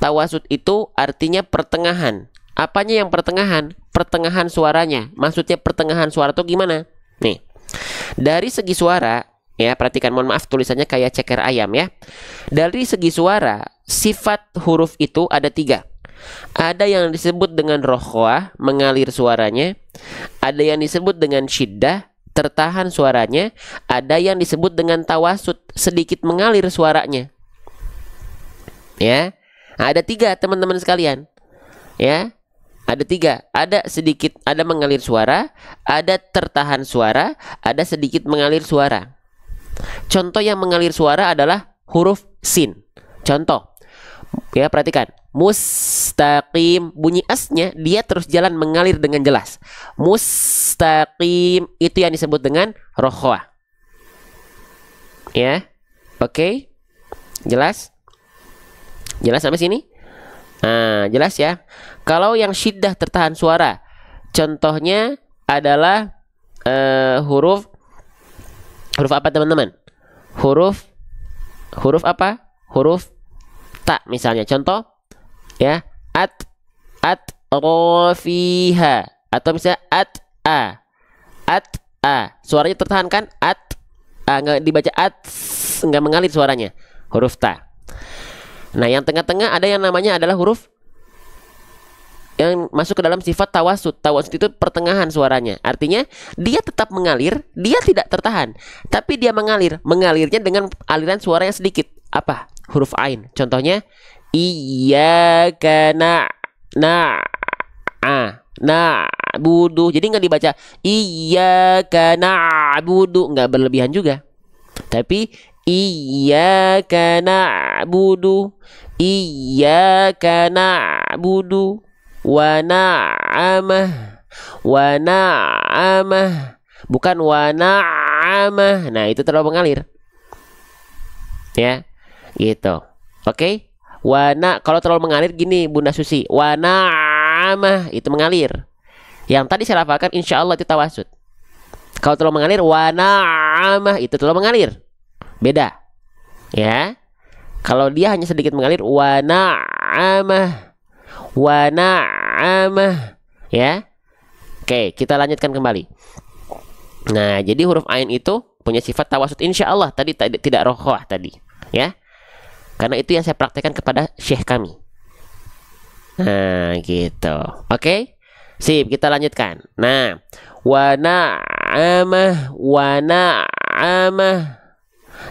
Tawasud itu artinya pertengahan. Apanya yang pertengahan? Pertengahan suaranya. Maksudnya pertengahan suara itu gimana? Nih, dari segi suara ya, perhatikan, mohon maaf tulisannya kayak ceker ayam ya. Dari segi suara, sifat huruf itu ada tiga. Ada yang disebut dengan rokhwah, mengalir suaranya. Ada yang disebut dengan syiddah, tertahan suaranya. Ada yang disebut dengan tawasud, sedikit mengalir suaranya. Ya, ada tiga teman-teman sekalian. Ya, ada tiga. Ada sedikit, ada mengalir suara, ada tertahan suara, ada sedikit mengalir suara. Contoh yang mengalir suara adalah huruf sin. Contoh, ya perhatikan, mustaqim, bunyi asnya dia terus jalan mengalir dengan jelas. Mustaqim itu yang disebut dengan rokhwah. Ya, oke, jelas? Jelas sampai sini? Nah, jelas ya. Kalau yang syiddah tertahan suara, contohnya adalah huruf apa teman-teman? Huruf apa? Huruf ta misalnya. Contoh ya, at rofiha, atau misalnya at a. Suaranya tertahan kan? At a, nggak dibaca at, nggak mengalir suaranya. Huruf ta. Nah, yang tengah-tengah ada yang namanya adalah huruf yang masuk ke dalam sifat tawasud. Tawasud itu pertengahan suaranya. Artinya dia tetap mengalir, dia tidak tertahan, tapi dia mengalir. Mengalirnya dengan aliran suara yang sedikit. Apa? Huruf ain. Contohnya iyyaka na'budu. Jadi nggak dibaca iyyaka na'budu, nggak berlebihan juga. Tapi iyyaka na'budu, iyyaka na'budu, wa na'amah, wa na'amah, bukan wa na'amah. Nah, itu terlalu mengalir. Ya, gitu. Oke? Wana, kalau terlalu mengalir gini Bunda Susi, wa na'amah itu mengalir. Yang tadi saya lafalkan insya Allah itu tawasud. Kalau terlalu mengalir, wa na'amah itu terlalu mengalir. Beda. Ya. Kalau dia hanya sedikit mengalir, wa na'amah, wa na'amah. Ya. Oke, kita lanjutkan kembali. Nah, jadi huruf ain itu punya sifat tawasud insya Allah. Tadi tidak rokhwah tadi. Ya. Karena itu yang saya praktekkan kepada syekh kami. Nah, gitu. Oke. Sip, kita lanjutkan. Nah, wa na'amah, wa na'amah.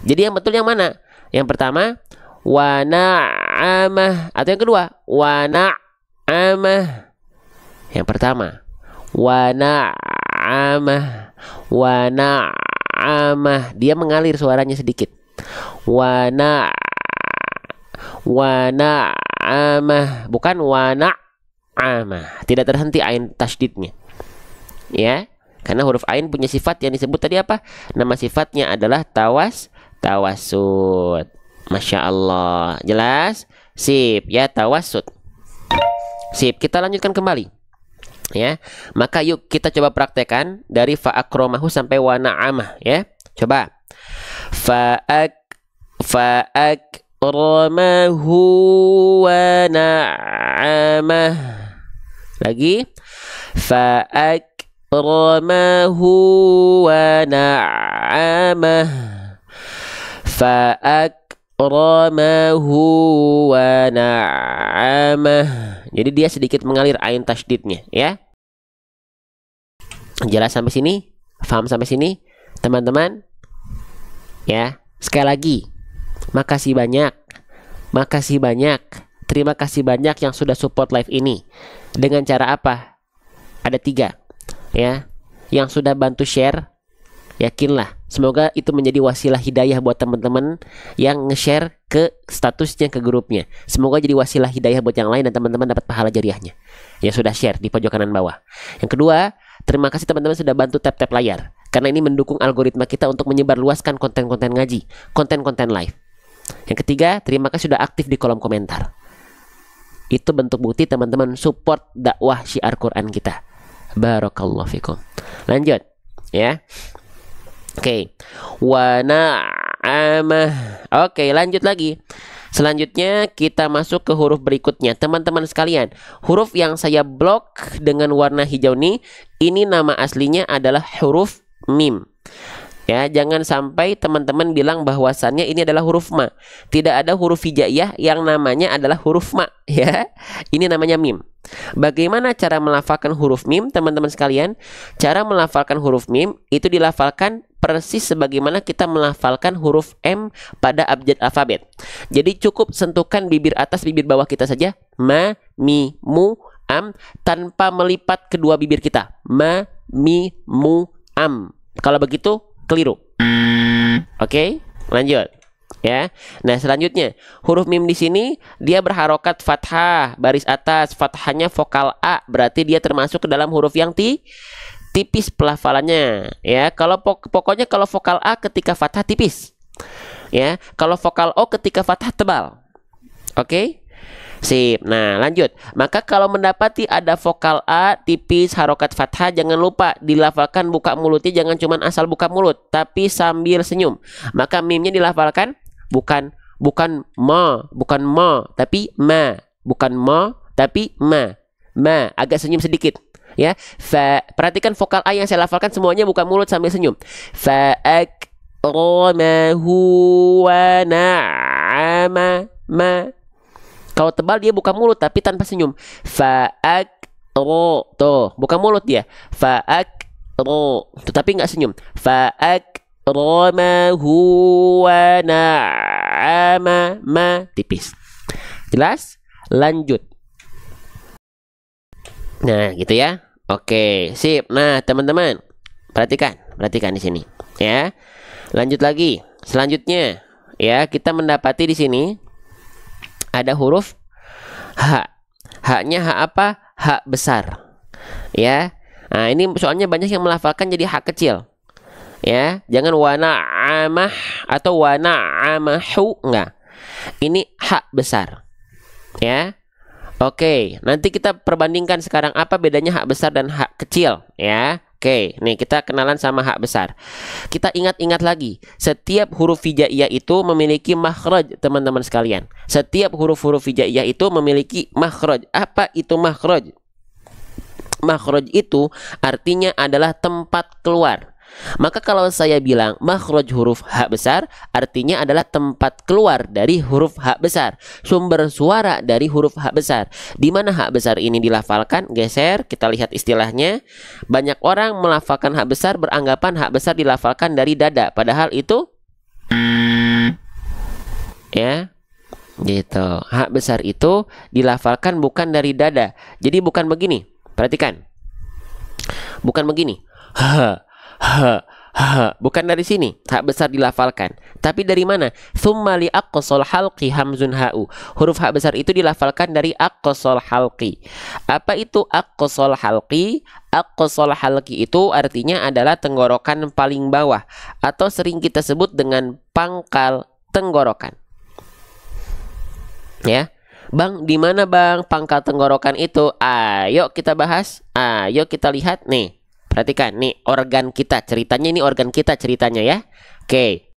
Jadi yang betul yang mana? Yang pertama, wa na'amah, atau yang kedua, wa na'amah. Yang pertama, wa na'amah, wa na'amah. Dia mengalir suaranya sedikit. Wa na'amah, bukan wa na'amah. Tidak terhenti ain tasydidnya. Ya, karena huruf ain punya sifat yang disebut tadi apa? Nama sifatnya adalah tawasud. Masya Allah, jelas? Sip, ya, tawasud. Sip, kita lanjutkan kembali. Ya, maka yuk kita coba praktekkan dari fa'akromahu sampai wa na'amah. Ya, coba. Fa'akramahu wa na'amah. Lagi. Fa'akramahu wa na'amah. Fa'akramahu wa na'amah. Jadi dia sedikit mengalir ain tasydidnya, ya. Jelas sampai sini? Paham sampai sini, teman-teman? Ya, sekali lagi, makasih banyak. Makasih banyak. Terima kasih banyak yang sudah support live ini. Dengan cara apa? Ada 3, ya. Yang sudah bantu share, yakinlah, semoga itu menjadi wasilah hidayah buat teman-teman yang nge-share ke statusnya, ke grupnya. Semoga jadi wasilah hidayah buat yang lain dan teman-teman dapat pahala jariahnya yang sudah share di pojok kanan bawah. Yang kedua, terima kasih teman-teman sudah bantu tap-tap layar, karena ini mendukung algoritma kita untuk menyebarluaskan konten-konten ngaji, konten-konten live. Yang ketiga, terima kasih sudah aktif di kolom komentar. Itu bentuk bukti teman-teman support dakwah syiar Quran kita. Barakallahu fikum. Lanjut, ya. Oke, wa na'amah. Oke, lanjut lagi. Selanjutnya kita masuk ke huruf berikutnya. Teman-teman sekalian, huruf yang saya blok dengan warna hijau ini nama aslinya adalah huruf mim. Ya, jangan sampai teman-teman bilang bahwasannya ini adalah huruf ma. Tidak ada huruf hijaiyah yang namanya adalah huruf ma, ya. Ini namanya mim. Bagaimana cara melafalkan huruf mim, teman-teman sekalian? Cara melafalkan huruf mim itu dilafalkan persis sebagaimana kita melafalkan huruf M pada abjad alfabet. Jadi cukup sentuhkan bibir atas, bibir bawah kita saja. Ma, mi, mu, am, tanpa melipat kedua bibir kita. Ma, mi, mu, am. Kalau begitu keliru. Oke, lanjut. Ya. Nah, selanjutnya huruf mim di sini dia berharokat fathah, baris atas, fathahnya vokal A, berarti dia termasuk ke dalam huruf yang tipis pelafalannya. Ya, kalau pokoknya kalau vokal A ketika fathah tipis. Ya, kalau vokal O ketika fathah tebal. Oke? Sip. Nah, lanjut. Maka kalau mendapati ada vokal A tipis harokat fathah, jangan lupa dilafalkan buka mulutnya, jangan cuman asal buka mulut, tapi sambil senyum. Maka mimnya dilafalkan bukan mo, tapi ma. Bukan mo, tapi ma. Ma, agak senyum sedikit. Ya. Perhatikan vokal A yang saya lafalkan semuanya buka mulut sambil senyum. Fa'akramahu wa na'ama ma. Kalau tebal dia buka mulut tapi tanpa senyum. Fa'akro, tuh buka mulut dia. Fa'akro, tetapi nggak senyum. Fa'akramahu wa na'ama ma, tipis. Jelas? Lanjut. Nah, gitu ya. Oke, sip. Nah, teman-teman, perhatikan di sini, ya. Lanjut lagi. Selanjutnya, ya, kita mendapati di sini ada huruf H. H-nya H apa? H besar. Ya. Nah, ini soalnya banyak yang melafalkan jadi H kecil. Ya, jangan wa na'amah atau wa na'amahu, enggak. Ini H besar. Ya. Oke, nanti kita perbandingkan sekarang apa bedanya H besar dan H kecil, ya. Oke, nih kita kenalan sama H besar. Kita ingat-ingat lagi, setiap huruf hijaiyah itu memiliki makhraj, teman-teman sekalian. Setiap huruf-huruf hijaiyah itu memiliki makhraj. Apa itu makhraj? Makhraj itu artinya adalah tempat keluar. Maka kalau saya bilang makhraj huruf H besar, artinya adalah tempat keluar dari huruf H besar, sumber suara dari huruf H besar. Di mana H besar ini dilafalkan? Geser, kita lihat istilahnya. Banyak orang melafalkan H besar beranggapan H besar dilafalkan dari dada, padahal itu ya, gitu. H besar itu dilafalkan bukan dari dada. Jadi bukan begini. Perhatikan. Bukan begini. Bukan dari sini H besar dilafalkan, tapi dari mana? Tsumma li aqsal halqi hamzun ha'u. Huruf H besar itu dilafalkan dari aqsal halqi. Apa itu aqsal halqi? Aqsal halqi itu artinya adalah tenggorokan paling bawah, atau sering kita sebut dengan pangkal tenggorokan. Ya, Bang, di mana Bang pangkal tenggorokan itu? Ayo kita bahas. Ayo kita lihat nih. Perhatikan, nih organ kita, ceritanya ini organ kita ceritanya ya. Oke.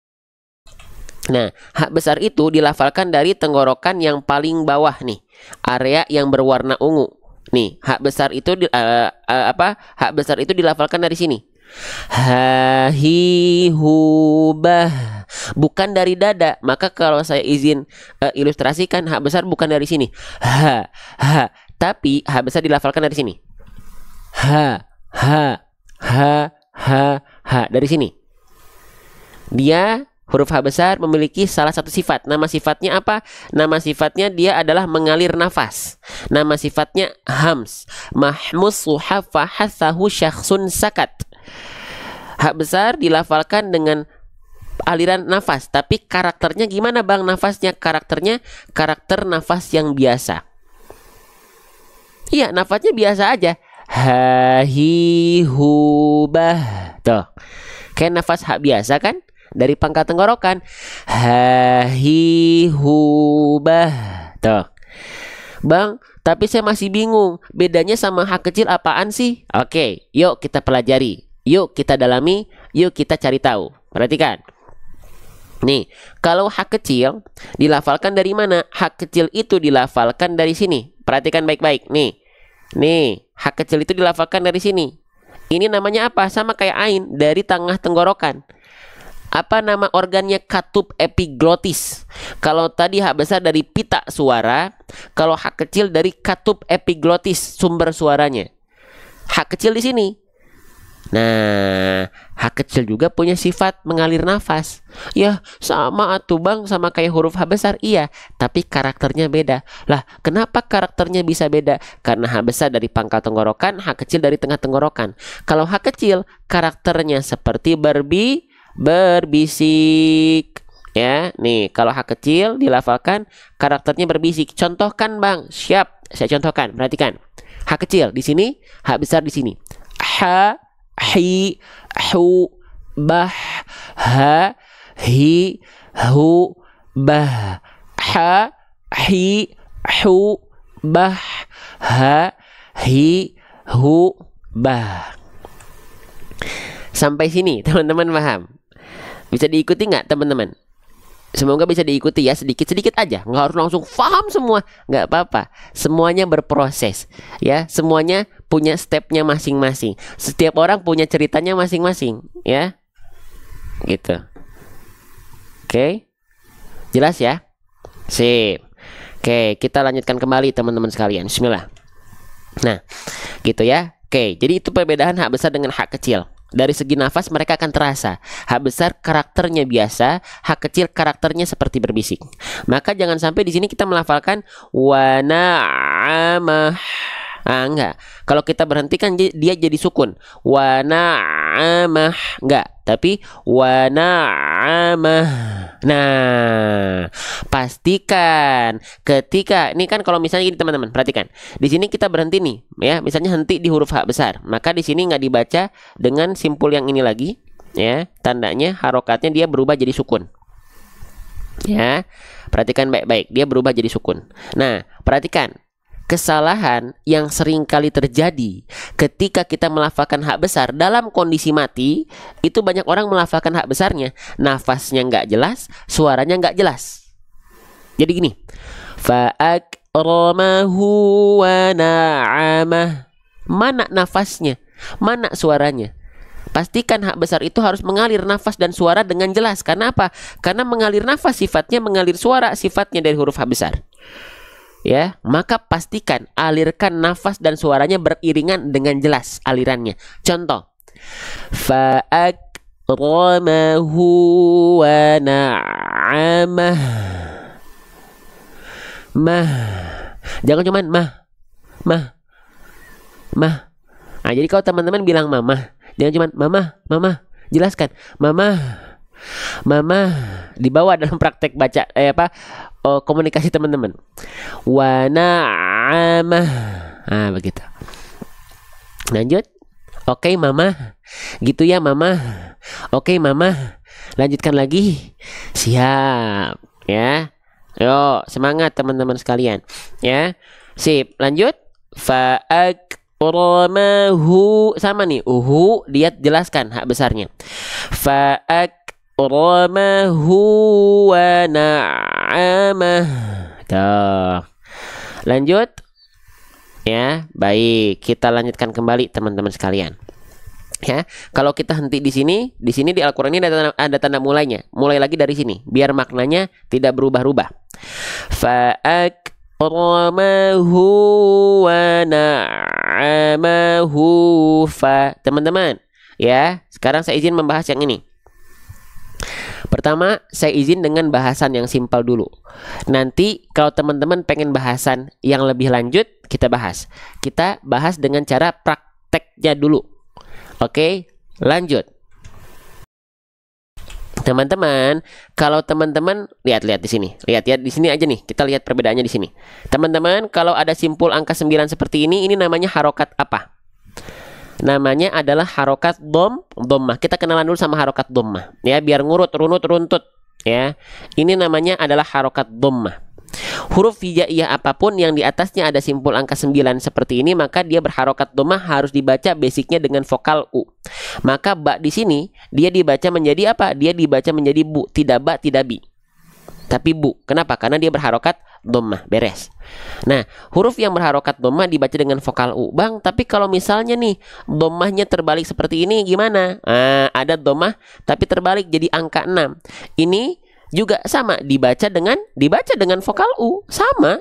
Nah, H besar itu dilafalkan dari tenggorokan yang paling bawah nih, area yang berwarna ungu. Nih, H besar itu H besar itu dilafalkan dari sini. Ha hi hu bah. Bukan dari dada. Maka kalau saya izin ilustrasikan, H besar bukan dari sini. Tapi H besar dilafalkan dari sini. Dari sini. Dia huruf H besar memiliki salah satu sifat. Nama sifatnya apa? Nama sifatnya dia adalah mengalir nafas. Nama sifatnya hams. Mahmus suhafa hathahu syakhsun sakat. H besar dilafalkan dengan aliran nafas, tapi karakternya gimana Bang nafasnya? Karakternya karakter nafas yang biasa. Iya, nafasnya biasa aja. Ha hi hu bah. Tuh. Kayak nafas H biasa kan? Dari pangkal tenggorokan. Ha hi hu bah. Tuh. Bang, tapi saya masih bingung. Bedanya sama H kecil apaan sih? Oke, yuk kita pelajari. Yuk kita dalami. Yuk kita cari tahu. Perhatikan. Nih, kalau H kecil dilafalkan dari mana? H kecil itu dilafalkan dari sini. Perhatikan baik-baik. Nih, H kecil itu dilafalkan dari sini. Ini namanya apa? Sama kayak ain, dari tengah tenggorokan. Apa nama organnya? Katup epiglotis. Kalau tadi H besar dari pita suara, kalau H kecil dari katup epiglotis, sumber suaranya. H kecil di sini. Nah, H kecil juga punya sifat mengalir nafas. Ya, sama atuh Bang, sama kayak huruf H besar. Iya, tapi karakternya beda. Lah, kenapa karakternya bisa beda? Karena H besar dari pangkal tenggorokan, H kecil dari tengah tenggorokan. Kalau H kecil, karakternya seperti berbisik. Ya, nih, kalau H kecil dilafalkan, karakternya berbisik. Contohkan Bang. Siap, saya contohkan. Perhatikan. H kecil di sini, H besar di sini. Ha, hi, hu, bah. Ha, hi, hu, bah. Ha, hi, hu, bah. Ha, hi, hu, bah. Sampai sini teman-teman paham? Bisa diikuti nggak teman-teman? Semoga bisa diikuti ya, sedikit-sedikit aja. Nggak harus langsung paham semua, nggak apa-apa. Semuanya berproses ya, semuanya punya stepnya masing-masing. Setiap orang punya ceritanya masing-masing ya, gitu. Oke, jelas ya? Sip. Oke, kita lanjutkan kembali teman-teman sekalian. Bismillah. Nah, gitu ya. Oke, jadi itu perbedaan H besar dengan H kecil. Dari segi nafas mereka akan terasa. H besar karakternya biasa, H kecil karakternya seperti berbisik. Maka jangan sampai di sini kita melafalkan wa na'amah. Enggak. Kalau kita berhentikan dia jadi sukun. Wa na'amah. Enggak. Tapi wa na'amah. Nah, pastikan ketika ini kan kalau misalnya gini teman-teman, perhatikan. Di sini kita berhenti nih, ya. Misalnya henti di huruf H besar. Maka di sini nggak dibaca dengan simpul yang ini lagi, ya. Tandanya harokatnya dia berubah jadi sukun. Ya. Perhatikan baik-baik, dia berubah jadi sukun. Nah, perhatikan. Kesalahan yang sering kali terjadi ketika kita melafalkan H besar dalam kondisi mati, itu banyak orang melafalkan H besarnya, nafasnya nggak jelas, suaranya nggak jelas. Jadi gini, fa'akramahu wa na'amah. Mana nafasnya? Mana suaranya? Pastikan hak besar itu harus mengalir nafas dan suara dengan jelas. Karena apa? Karena mengalir nafas sifatnya, mengalir suara sifatnya dari huruf hak besar. Ya, maka pastikan alirkan nafas dan suaranya beriringan dengan jelas alirannya. Contoh, fa'akramahu wa na'amah. Mah. Jangan cuman mah. Nah, jadi kalau teman-teman bilang mamah, jangan cuman mama. Jelaskan, mama. Dibawa dalam praktek baca komunikasi teman-teman. Wa na'amah. Nah, begitu. Lanjut. Oke, mama. Gitu ya, mama. Oke, mama. Lanjutkan lagi. Siap, ya. Yo, semangat teman-teman sekalian, ya. Sip, lanjut. Fa'akramahu, sama nih. Dia jelaskan hak besarnya. Fa'akramahu wa na'amah. Tuh. Lanjut. Ya, baik. Kita lanjutkan kembali teman-teman sekalian. Ya, kalau kita henti di sini di Al-Qur'an ini ada tanda mulainya. Mulai lagi dari sini biar maknanya tidak berubah-ubah. Fa'akramahu wa na'amahu fa. Teman-teman, ya, sekarang saya izin membahas yang ini. Pertama, saya izin dengan bahasan yang simpel dulu. Nanti kalau teman-teman pengen bahasan yang lebih lanjut, kita bahas. Kita bahas dengan cara prakteknya dulu. Oke, lanjut. Teman-teman, kalau teman-teman lihat di sini. Lihat ya di sini aja nih. Kita lihat perbedaannya di sini. Teman-teman, kalau ada simpul angka 9 seperti ini namanya harokat apa? Namanya adalah harokat dhammah. Kita kenalan dulu sama harokat dhammah ya, biar runtut ya. Ini namanya adalah harokat dhammah. Huruf hijaiyah apapun yang di atasnya ada simpul angka 9 seperti ini, maka dia berharokat dhammah harus dibaca basicnya dengan vokal U. Maka ba di sini dia dibaca menjadi apa? Dia dibaca menjadi bu, tidak ba, tidak bi, tapi bu. Kenapa? Karena dia berharokat dhammah. Beres. Nah, huruf yang berharokat dhammah dibaca dengan vokal U. Bang, tapi kalau misalnya nih dhammahnya terbalik seperti ini gimana? Ada dhammah tapi terbalik jadi angka 6. Ini juga sama, dibaca dengan vokal U, sama,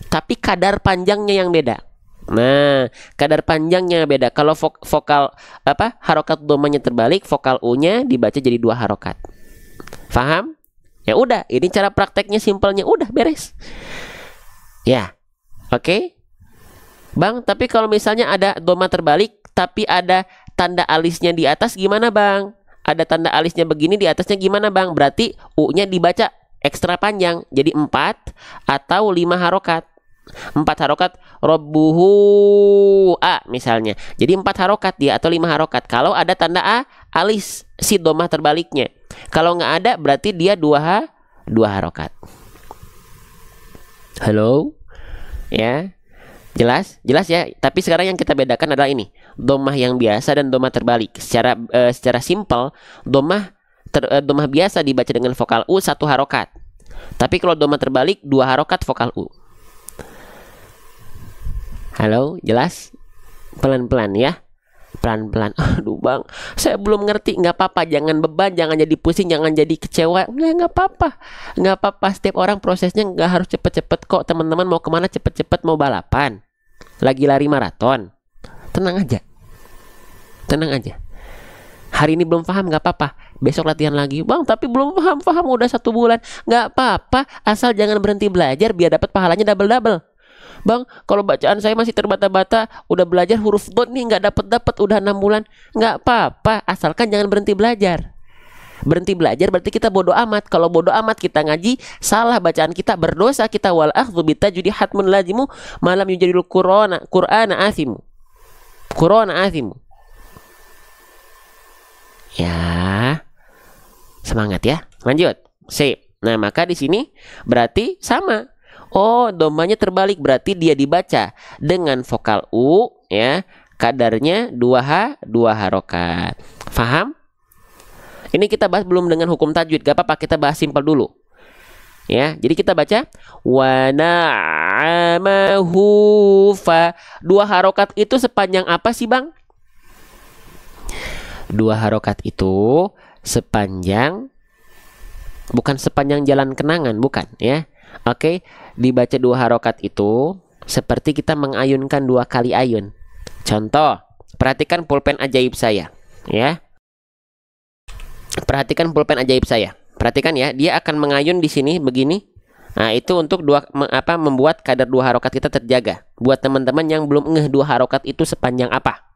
tapi kadar panjangnya yang beda. Nah, kadar panjangnya beda. Kalau vokal harokat dhammahnya terbalik, vokal U-nya dibaca jadi 2 harokat. Faham? Ya udah, ini cara prakteknya simpelnya, udah beres. Ya. Oke. Bang, tapi kalau misalnya ada dhammah terbalik tapi ada tanda alisnya di atas gimana, Bang? Ada tanda alisnya begini di atasnya gimana, Bang? Berarti U-nya dibaca ekstra panjang, jadi 4 atau 5 harokat. 4 harokat, Rabbuhu A misalnya. Jadi 4 harokat dia atau 5 harokat. Kalau ada tanda alis si dhammah terbaliknya. Kalau nggak ada berarti dia 2 harokat. Halo? Ya. Jelas ya. Tapi sekarang yang kita bedakan adalah ini, dhammah yang biasa dan dhammah terbalik. Secara simpel, dhammah biasa dibaca dengan vokal U 1 harokat. Tapi kalau dhammah terbalik 2 harokat vokal U. Halo, jelas? Pelan-pelan ya. Pelan-pelan. Aduh, Bang, saya belum ngerti. Nggak apa-apa, jangan beban, jangan jadi pusing, jangan jadi kecewa. Nggak apa-apa. Nggak apa-apa, setiap orang prosesnya nggak harus cepet-cepet kok. Teman-teman mau kemana cepet-cepet? Mau balapan? Lagi lari maraton? Tenang aja. Hari ini belum paham, nggak apa-apa. Besok latihan lagi. Bang, tapi belum paham udah 1 bulan. Nggak apa-apa, asal jangan berhenti belajar biar dapat pahalanya double-double. Bang, kalau bacaan saya masih terbata-bata, udah belajar huruf dot nih nggak dapat udah 6 bulan. Nggak apa-apa, asalkan jangan berhenti belajar. Berhenti belajar berarti kita bodoh amat. Kalau bodoh amat kita ngaji, salah bacaan kita, berdosa kita. Wal akhdhu bitajwidi hatmun lazimu malam yujadil qur'ana asimu. Ya. Semangat ya. Lanjut. Sip. Nah, maka di sini berarti sama. Oh, dhammahnya terbalik, berarti dia dibaca dengan vokal U ya. Kadarnya 2 harokat. Faham? Ini kita bahas belum dengan hukum tajwid, gak apa-apa, kita bahas simpel dulu. Ya, jadi kita baca wa na'amahu fa. 2 harokat itu sepanjang apa sih, Bang? 2 2 harokat itu sepanjang, bukan sepanjang jalan kenangan, bukan ya. Oke, dibaca 2 harokat itu seperti kita mengayunkan 2 kali ayun. Contoh, perhatikan pulpen ajaib saya ya. Perhatikan pulpen ajaib saya. Perhatikan ya, dia akan mengayun di sini begini. Nah, itu untuk membuat kadar 2 harokat kita terjaga. Buat teman-teman yang belum ngeh 2 harokat itu sepanjang apa.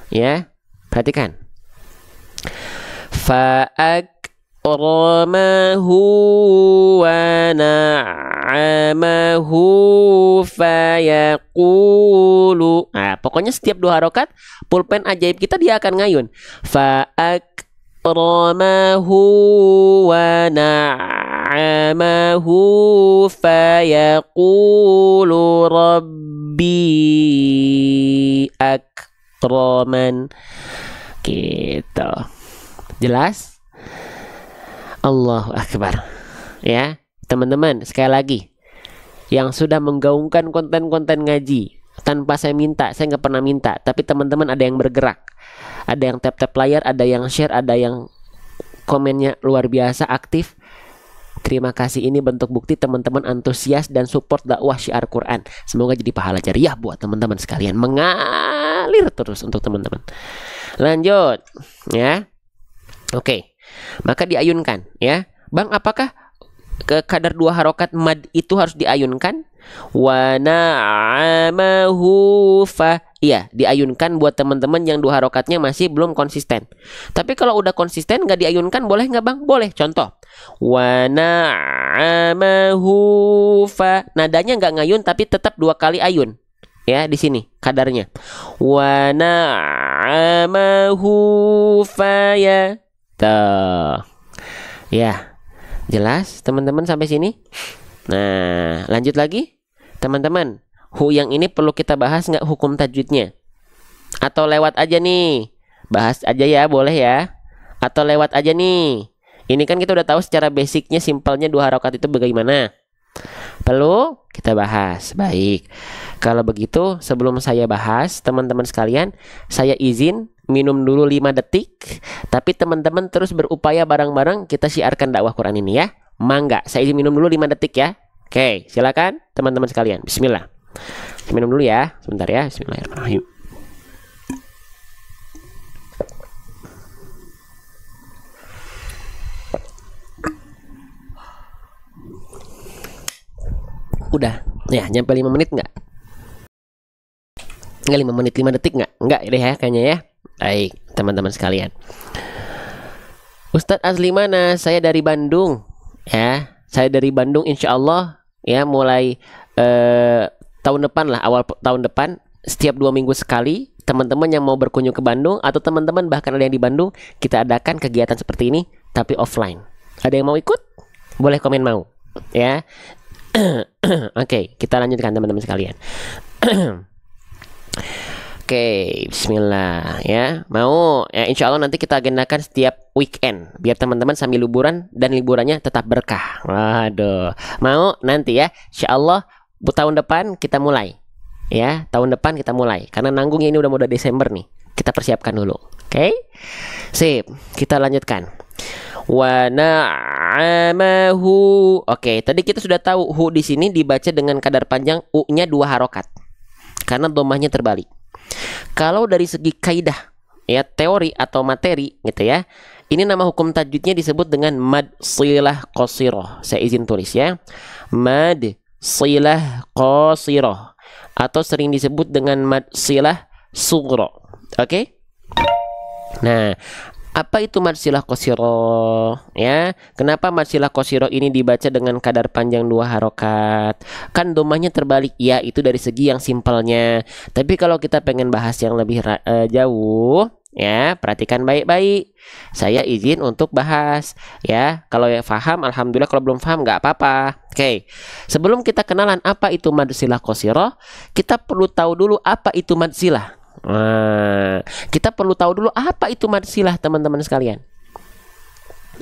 Ya, perhatikan. Fa'akramahu wa na'amahu fayaqulu. Nah, pokoknya setiap 2 harokat pulpen ajaib kita dia akan ngayun. Fa'akramahu wa na'amahu fayaqulu rabbi akraman. Gitu. Jelas? Allahu Akbar. Ya, teman-teman, sekali lagi, yang sudah menggaungkan konten-konten ngaji tanpa saya minta, saya nggak pernah minta, tapi teman-teman ada yang bergerak, ada yang tap-tap layar, ada yang share, ada yang komennya luar biasa aktif. Terima kasih, ini bentuk bukti teman-teman antusias dan support dakwah syiar Quran. Semoga jadi pahala jariah buat teman-teman sekalian, mengalir terus untuk teman-teman. Lanjut ya. Oke, maka diayunkan ya. Bang, apakah ke kadar 2 harokat mad itu harus diayunkan? Wa na'amahu fa. Iya, diayunkan buat teman-teman yang 2 harokatnya masih belum konsisten. Tapi kalau udah konsisten nggak diayunkan, boleh nggak Bang? Boleh. Contoh, wa na'amahu fa. Nadanya nggak ngayun tapi tetap 2 kali ayun. Ya, di sini kadarnya. Wa na'amahu fa ya. Tuh. Ya. Jelas teman-teman sampai sini? Nah, lanjut lagi. Teman-teman, yang ini perlu kita bahas nggak hukum tajwidnya? Atau lewat aja nih? Bahas aja ya, boleh ya? Atau lewat aja nih? Ini kan kita udah tahu secara basicnya, simpelnya 2 harokat itu bagaimana. Perlu kita bahas. Baik. Kalau begitu, sebelum saya bahas, teman-teman sekalian, saya izin minum dulu 5 detik. Tapi teman-teman terus berupaya bareng-bareng kita syiarkan dakwah Quran ini ya. Mangga, saya izin minum dulu 5 detik ya. Oke, silakan teman-teman sekalian. Bismillah. Saya minum dulu ya, sebentar ya. Bismillahirrahmanirrahim. Udah, ya nyampe 5 menit nggak? Nggak 5 menit, 5 detik nggak? Nggak deh ya kayaknya ya. Baik, teman-teman sekalian. Ustadz asli mana? Saya dari Bandung. Ya, saya dari Bandung insya Allah. Ya, mulai tahun depan lah, awal tahun depan, setiap 2 minggu sekali, teman-teman yang mau berkunjung ke Bandung, atau teman-teman bahkan ada yang di Bandung, kita adakan kegiatan seperti ini, tapi offline. Ada yang mau ikut? Boleh komen mau. Ya. Oke, kita lanjutkan teman-teman sekalian. Oke, bismillah ya. Mau ya, insya Allah nanti kita agendakan setiap weekend biar teman-teman sambil liburan dan liburannya tetap berkah. Waduh, mau nanti ya, insya Allah tahun depan kita mulai ya. Tahun depan kita mulai karena nanggungnya ini udah Desember nih. Kita persiapkan dulu. Oke, sip. Kita lanjutkan. Wa na'amahu. Oke, tadi kita sudah tahu hu di sini dibaca dengan kadar panjang u-nya 2 harokat karena dhammahnya terbalik. Kalau dari segi kaidah ya, teori atau materi gitu ya, ini nama hukum tajwidnya disebut dengan mad silah qasirah. Saya izin tulis ya, mad silah qasirah, atau sering disebut dengan mad silah sughra. Oke? Nah, apa itu mad silah qasirah ya? Kenapa mad silah qasirah ini dibaca dengan kadar panjang 2 harokat? Kan dhammahnya terbalik ya, itu dari segi yang simpelnya. Tapi kalau kita pengen bahas yang lebih jauh ya, perhatikan baik-baik. Saya izin untuk bahas ya. Kalau ya paham alhamdulillah, kalau belum paham nggak apa-apa. Oke. Sebelum kita kenalan apa itu mad silah qasirah, kita perlu tahu dulu apa itu mad silah. Nah, kita perlu tahu dulu apa itu mad silah teman-teman sekalian.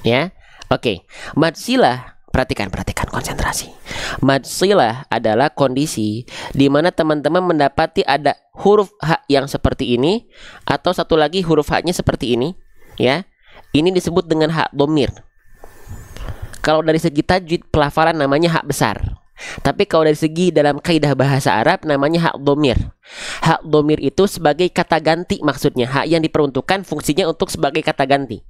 Ya, oke. Mad silah Perhatikan, konsentrasi. Mad silah adalah kondisi di mana teman-teman mendapati ada huruf H yang seperti ini atau satu lagi huruf H-nya seperti ini, ya. Ini disebut dengan hak dhamir. Kalau dari segi tajwid pelafalan namanya hak besar. Tapi kalau dari segi dalam kaidah bahasa Arab namanya hak dhamir. Hak dhamir itu sebagai kata ganti, maksudnya hak yang diperuntukkan fungsinya untuk sebagai kata ganti.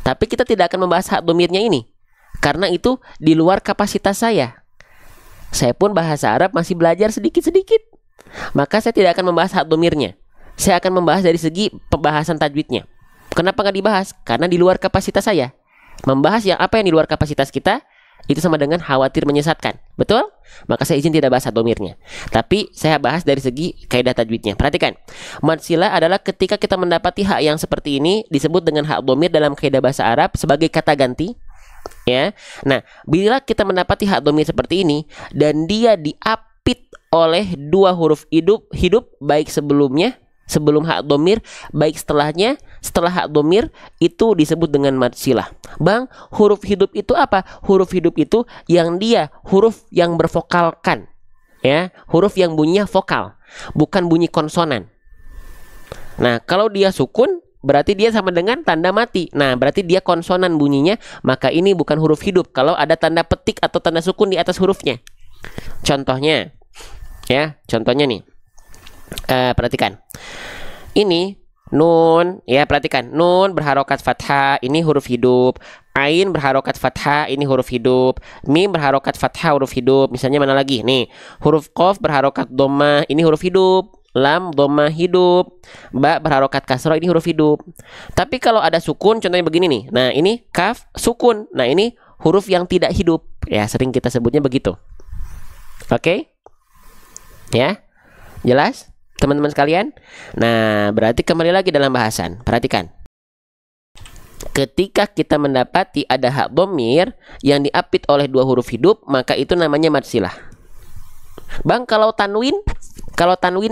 Tapi kita tidak akan membahas hak dhamirnya ini, karena itu di luar kapasitas saya. Saya pun bahasa Arab masih belajar sedikit-sedikit. Maka saya tidak akan membahas hak dhamirnya. Saya akan membahas dari segi pembahasan tajwidnya. Kenapa nggak dibahas? Karena di luar kapasitas saya. Membahas apa yang di luar kapasitas kita, itu sama dengan khawatir menyesatkan. Betul? Maka saya izin tidak bahas hak dhamirnya. Tapi saya bahas dari segi kaidah tajwidnya. Perhatikan. Mad silah adalah ketika kita mendapati hak yang seperti ini disebut dengan hak dhamir dalam kaidah bahasa Arab sebagai kata ganti. Ya, nah bila kita mendapati hak dhamir seperti ini dan dia diapit oleh dua huruf hidup baik sebelum hak dhamir, baik setelah hak dhamir, itu disebut dengan mad silah. Bang, huruf hidup itu apa? Huruf hidup itu yang dia huruf yang bervokalkan, ya, huruf yang bunyinya vokal, bukan bunyi konsonan. Nah, kalau dia sukun berarti dia sama dengan tanda mati. Nah, berarti dia konsonan bunyinya, maka ini bukan huruf hidup kalau ada tanda petik atau tanda sukun di atas hurufnya. Contohnya, ya, contohnya nih. Perhatikan. Ini nun, ya, perhatikan. Nun berharokat fathah, ini huruf hidup. Ain berharokat fathah, ini huruf hidup. Mim berharokat fathah, huruf hidup. Misalnya mana lagi? Nih, huruf qaf berharokat dhammah, ini huruf hidup. Lam dhammah hidup. Ba berharokat kasrah, ini huruf hidup. Tapi kalau ada sukun, contohnya begini nih. Nah, ini kaf sukun. Nah, ini huruf yang tidak hidup. Ya, sering kita sebutnya begitu. Oke? Ya? Jelas? Teman-teman sekalian? Nah, berarti kembali lagi dalam bahasan. Perhatikan. Ketika kita mendapati ada hak dhamir yang diapit oleh dua huruf hidup, maka itu namanya mad silah. Bang, kalau tanwin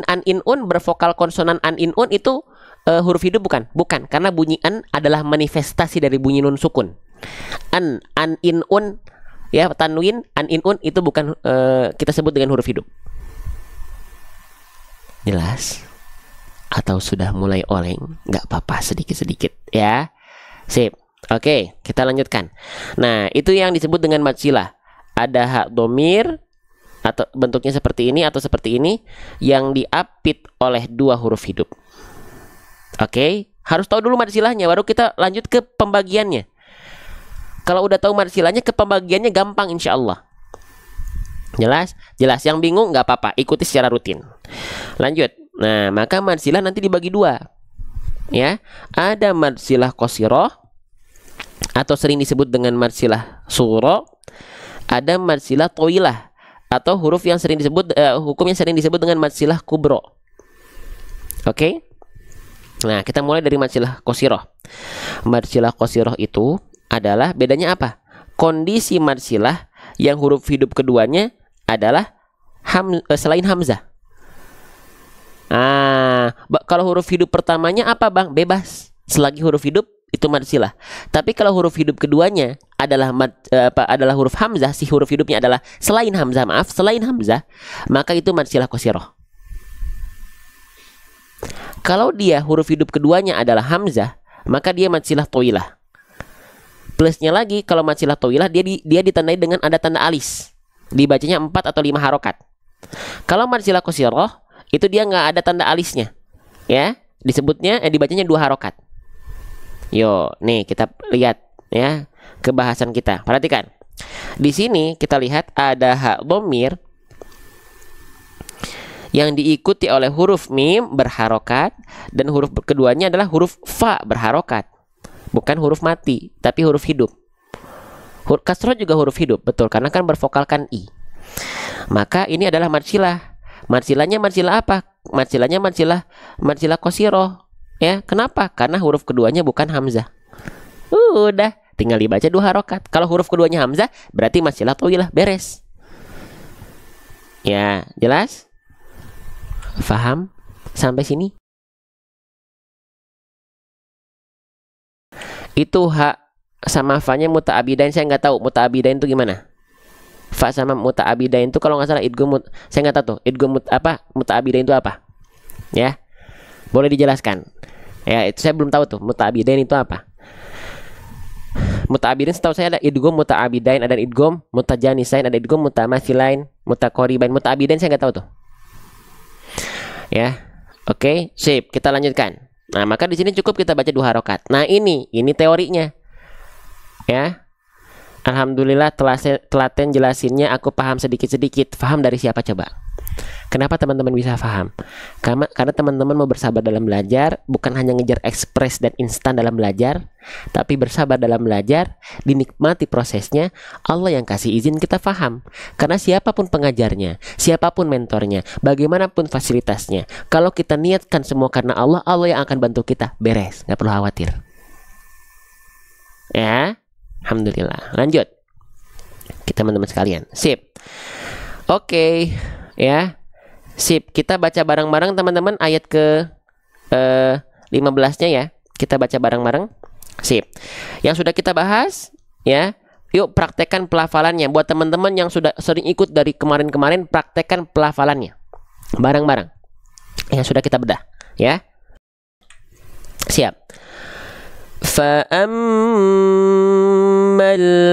an in un bervokal konsonan an in un itu huruf hidup bukan? Bukan, karena bunyi an adalah manifestasi dari bunyi nun sukun. An in un, ya, tanwin an in un itu bukan kita sebut dengan huruf hidup. Jelas? Atau sudah mulai oleng? Nggak apa-apa, sedikit-sedikit, ya. Sip. Oke, kita lanjutkan. Nah, itu yang disebut dengan mad silah. Ada hak dhamir atau bentuknya seperti ini atau seperti ini yang diapit oleh dua huruf hidup. Oke, harus tahu dulu mad silahnya baru kita lanjut ke pembagiannya. Kalau udah tahu mad silahnya, ke pembagiannya gampang insya Allah. Jelas? Jelas. Yang bingung nggak apa-apa, ikuti secara rutin. Lanjut. Nah, maka mad silah nanti dibagi dua. Ya, ada mad silah qasirah atau sering disebut dengan mad silah sughra. Ada mad silah thawilah atau huruf yang sering disebut hukum yang sering disebut dengan mad silah kubra. Oke? Nah, kita mulai dari mad silah qasirah. Mad silah qasirah itu adalah bedanya apa? Kondisi mad silah yang huruf hidup keduanya adalah selain hamzah. Kalau huruf hidup pertamanya apa, Bang? Bebas. Selagi huruf hidup itu mad silah. Tapi kalau huruf hidup keduanya adalah adalah huruf hamzah, si huruf hidupnya adalah selain hamzah, maka itu mad silah qasirah. Kalau dia huruf hidup keduanya adalah hamzah, maka dia mad silah thawilah. Plusnya lagi, kalau mad silah thawilah dia ditandai dengan ada tanda alis. Dibacanya 4 atau 5 harokat. Kalau mad silah qasirah itu dia nggak ada tanda alisnya, ya, dibacanya 2 harokat. Yo, nih kita lihat ya ke bahasan kita. Perhatikan, di sini kita lihat ada hak dhamir yang diikuti oleh huruf mim berharokat dan huruf keduanya adalah huruf fa berharokat, bukan huruf mati tapi huruf hidup. Huruf kasroh juga huruf hidup, betul, karena kan bervokalkan i. Maka ini adalah mad silah. Mad silahnya mad silah apa? Mad silahnya mad silah qasirah. Ya, kenapa? Karena huruf keduanya bukan hamzah. Udah, tinggal dibaca 2 harokat. Kalau huruf keduanya hamzah, berarti mad silah thawilah, beres. Ya, jelas? Faham sampai sini? Itu hak sama fa-nya muta'abidain, saya nggak tahu muta'abidain itu gimana. Fa sama muta'abidain itu kalau nggak salah idgham saya nggak tahu tuh idgham muta'abidain itu apa. Ya. Boleh dijelaskan. Ya, itu saya belum tahu tuh muta'abidain itu apa. Muta'abidain setahu saya ada idgham muta'abidain, ada idgham mutajanisain, ada idgham mutamatsilain, mutaqaribain. Muta'abidain saya nggak tahu tuh. Ya. Oke, sip, kita lanjutkan. Nah, maka di sini cukup kita baca 2 harokat. Nah, ini teorinya. Ya. Alhamdulillah telaten jelasinnya aku paham sedikit-sedikit. Paham dari siapa coba? Kenapa teman-teman bisa paham? Karena teman-teman mau bersabar dalam belajar, bukan hanya ngejar ekspres dan instan dalam belajar, tapi bersabar dalam belajar, dinikmati prosesnya. Allah yang kasih izin kita paham. Karena siapapun pengajarnya, siapapun mentornya, bagaimanapun fasilitasnya, kalau kita niatkan semua karena Allah, Allah yang akan bantu kita. Beres, nggak perlu khawatir. Ya, alhamdulillah. Lanjut, kita teman-teman sekalian. Sip. Oke, ya. Sip, kita baca bareng-bareng teman-teman ayat ke 15-nya ya. Kita baca bareng-bareng. Sip. Yang sudah kita bahas ya. Yuk praktekkan pelafalannya. Buat teman-teman yang sudah sering ikut dari kemarin-kemarin, praktekkan pelafalannya bareng-bareng. Yang sudah kita bedah ya. Siap. Fa'ammal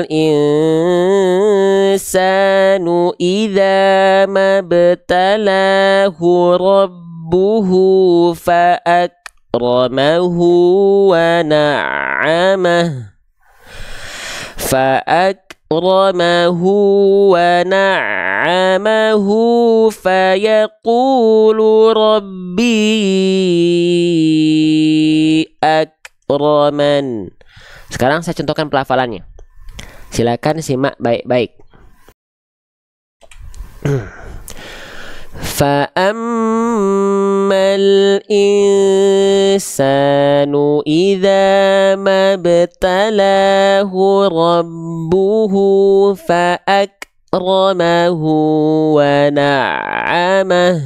insanu idza mabtalahu rabbuhu fa'akramahu wa na'amah fayaqulu rabbi akraman. Sekarang saya contohkan pelafalannya. Silakan simak baik-baik. Fa'ammal insanu idza mabtalahu rabbuhu fa'akramahu wa na'amah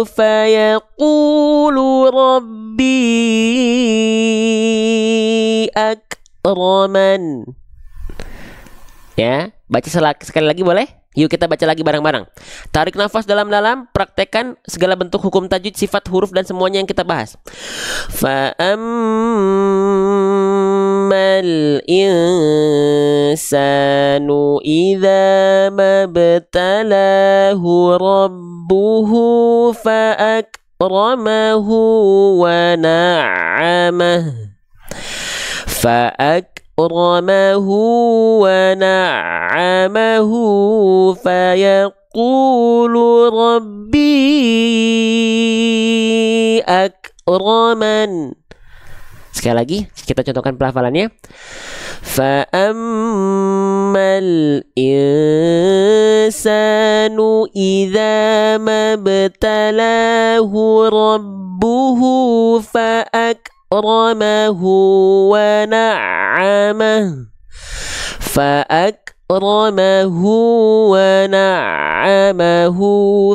fayaqulu rabbi akraman. Ya, baca sekali lagi boleh? Yuk kita baca lagi bareng-bareng. Tarik nafas dalam-dalam, praktekkan segala bentuk hukum tajwid, sifat, huruf dan semuanya yang kita bahas. Fa'ammal insanu idza mabtalahu rabbuhu fa'akramahu wa na'amah fayaqulu rabbi akraman. Sekali lagi kita contohkan pelafalannya. Fa'ammal insanu idza mabtalahu rabbuhu fa'akramahu wa na'amah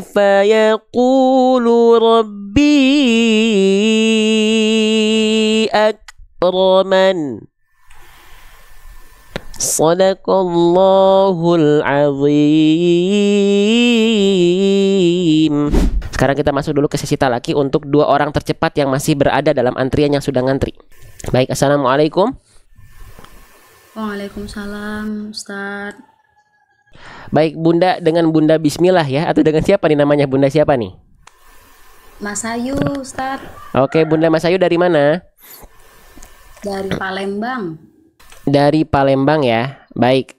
fayaqulu rabbi akraman. Shadaqallahul azim. Sekarang kita masuk dulu ke sesi talaki untuk 2 orang tercepat yang masih berada dalam antrian yang sudah ngantri. Baik, assalamualaikum. Waalaikumsalam, Ustadz. Baik, Bunda dengan Bunda Bismillah ya, atau dengan siapa nih namanya? Bunda siapa nih? Mas Ayu, Ustadz. Oke, Bunda Mas Ayu dari mana? Dari Palembang. Dari Palembang ya. Baik,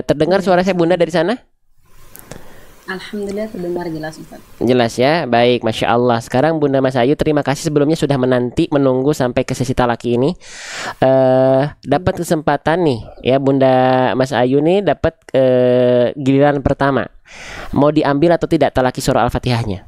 terdengar suara saya Bunda dari sana? Alhamdulillah terdengar jelas, Ustaz. Jelas ya, baik, Masya Allah. Sekarang Bunda Mas Ayu, terima kasih sebelumnya sudah menunggu sampai ke sesi talaki ini. Dapat kesempatan nih ya, Bunda Mas Ayu nih dapat giliran pertama. Mau diambil atau tidak talaki surah Al-Fatihahnya?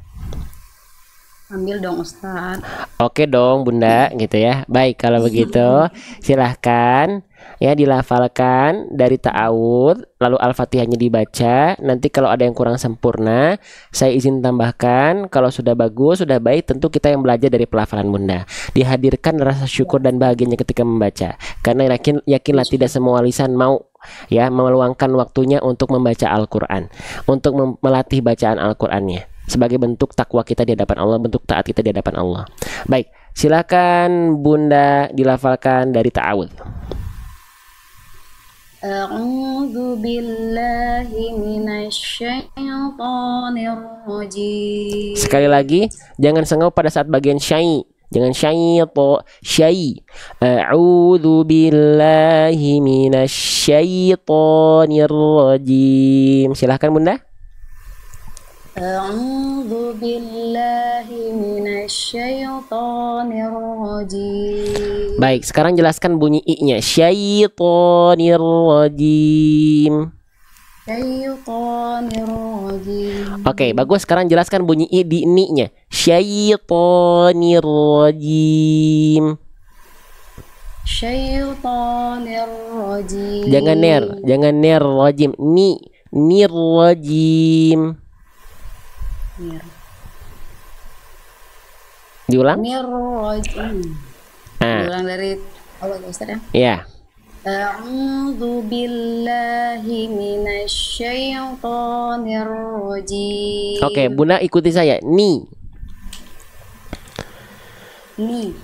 Ambil dong, Ustaz. Oke dong Bunda, gitu ya. Baik, kalau begitu silahkan Ya, dilafalkan dari ta'awudz, lalu Al-Fatihahnya dibaca. Nanti kalau ada yang kurang sempurna, saya izin tambahkan. Kalau sudah bagus, sudah baik, tentu kita yang belajar dari pelafalan Bunda. Dihadirkan rasa syukur dan bahagianya ketika membaca. Karena yakinlah tidak semua lisan mau ya meluangkan waktunya untuk membaca Al-Qur'an, untuk melatih bacaan Al-Qur'annya sebagai bentuk takwa kita di hadapan Allah, bentuk taat kita di hadapan Allah. Baik, silakan Bunda dilafalkan dari ta'awudz. A'udzu billahi minasyaitonir rajim. Sekali lagi, jangan sengau pada saat bagian syai. Jangan syai. A'udzu billahi minasyaitonir rajim. Silahkan Bunda. A'udzu billahi minasyaitonir rajim. Baik, sekarang jelaskan bunyi i-nya. Syaitonir rajim. Syaitonir rajim. Oke, bagus. Sekarang jelaskan bunyi i di ni-nya. Syaitonir rajim. Syaitonir rajim. Jangan ner rajim. Nir rajim. Diulang? Nir rajim. Diulang dari awal Ustaz ya. Ya. A'udzu billahi minasyaitonir rajim. Oke, Bunda ikuti saya. Ni.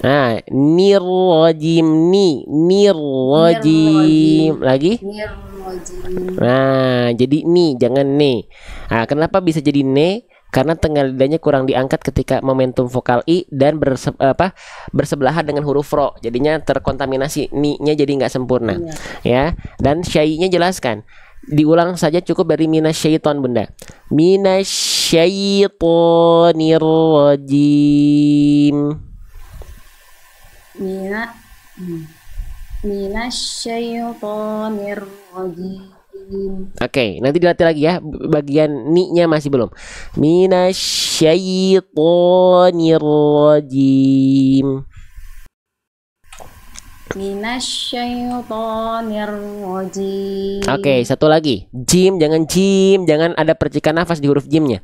Nah, nir rajim. Nir rajim. Lagi? Nir rajim. Nah, jadi ni, jangan ne. Nah, kenapa bisa jadi ne? Karena tengah lidahnya kurang diangkat ketika momentum vokal i dan bersebelahan dengan huruf ro. Jadinya terkontaminasi ni-nya jadi nggak sempurna. Ya. Dan syai-nya jelaskan. Diulang saja cukup dari minasyaiton Bunda. Minasyaitonir rajim. Minasyaitonir rajim. Oke, nanti dilatih lagi ya. Bagian ni-nya masih belum. Minasyaitonir rajim. Minasyaitonir rajim. Oke, satu lagi. Jim, jangan ada percikan nafas di huruf jimnya.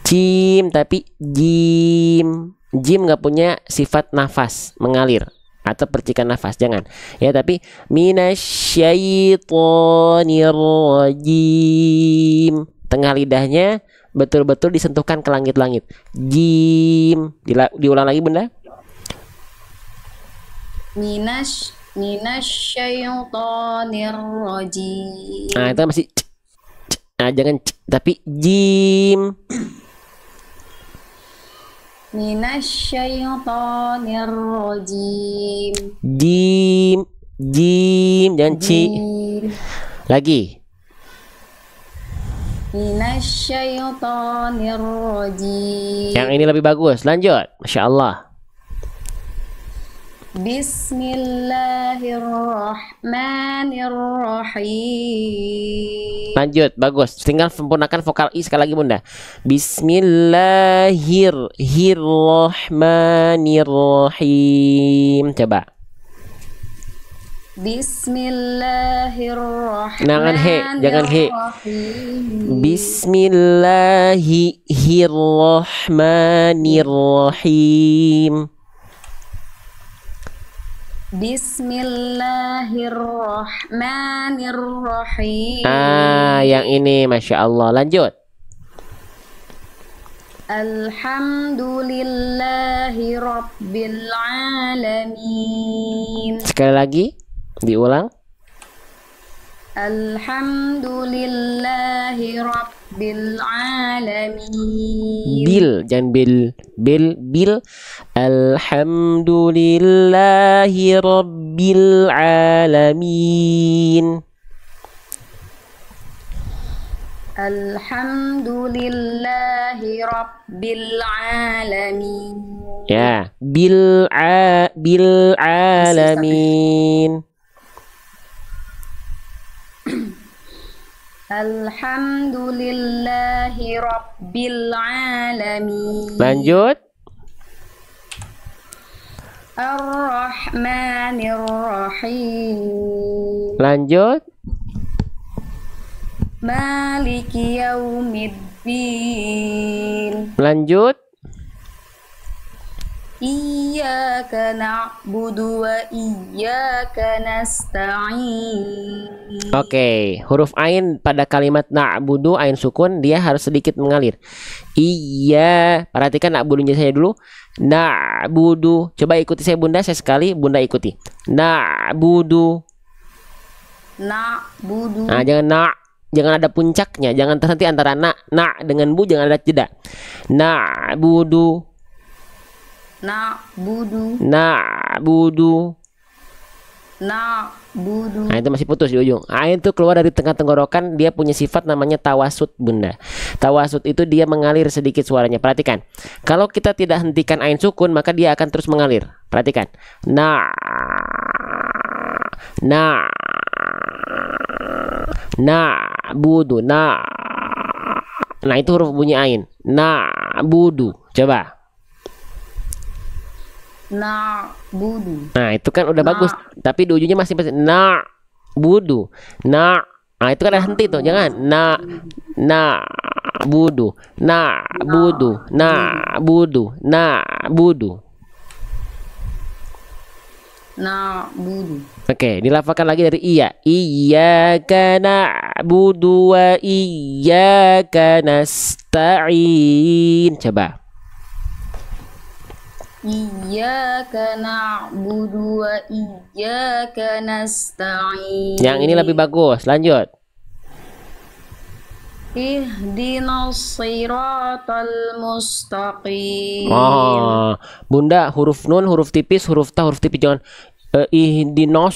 Jim, tapi jim. Jim nggak punya sifat nafas mengalir atau percikan nafas, jangan ya, tapi minasyaitonir rajim, tengah lidahnya betul-betul disentuhkan ke langit-langit. Jim, diulang lagi Bunda. Minasyaitonir rajim. Nah, itu masih nah, jangan tapi jim. Minasyaitonir rajim. Jim, jangan ci. Lagi. Minasyaitonir rajim. Yang ini lebih bagus. Lanjut. Masya Allah. Bismillahirrahmanirrahim. Lanjut, bagus. Tinggal sempurnakan vokal i sekali lagi Bunda. Bismillahirrahmanirrahim. Coba. Bismillahirrahmanirrahim. Jangan he. Bismillahirrahmanirrahim. Bismillahirrahmanirrahim. Yang ini Masya Allah. Lanjut. Alhamdulillahi Rabbil Alamin. Sekali lagi. Diulang. Alhamdulillahi Rabbil Alamin. Jangan bil. Alhamdulillahi Rabbil Alamin. Alhamdulillahi Rabbil Alamin. Ya, bil alamin. Alhamdulillahi Rabbil Alamin. Lanjut. Ar-Rahmanir Rahim. Lanjut. Maliki Yaumiddin. Lanjut. Iyyaka na'budu wa iyyaka nasta'in. Oke, huruf ain pada kalimat na'budu, ain sukun, dia harus sedikit mengalir. Iya, perhatikan na'budunya saya dulu. Na'budu. Coba ikuti saya Bunda, saya sekali, Bunda ikuti. Na'budu. Na'budu. Nah, jangan ada puncaknya, jangan terhenti antara na dengan bu, jangan ada jeda. Na'budu. Na'budu. Na'budu. Na'budu. Nah, itu masih putus di ujung. Ain itu keluar dari tengah tenggorokan, dia punya sifat namanya tawasud, Bunda. Tawasud itu dia mengalir sedikit suaranya. Perhatikan. Kalau kita tidak hentikan ain sukun, maka dia akan terus mengalir. Perhatikan. Na'budu. Nah, itu huruf bunyi ain. Na'budu. Coba. Na'budu. Nah, itu kan udah bagus, tapi di ujungnya masih na'budu. Nah, itu kan ada henti tuh, jangan. Na'budu. Na'budu. Na'budu. Na'budu. Na'budu. Oke, dilafalkan lagi dari iya. Iyyaka na'budu wa iyyaka nasta'in. Coba. Iyyaka na'budu wa iyyaka nasta'in. Yang ini lebih bagus. Lanjut. Ihdinas siratal mustaqim. Oh, Bunda, huruf nun, huruf tipis, huruf ta, huruf tipis, jangan ihdinos,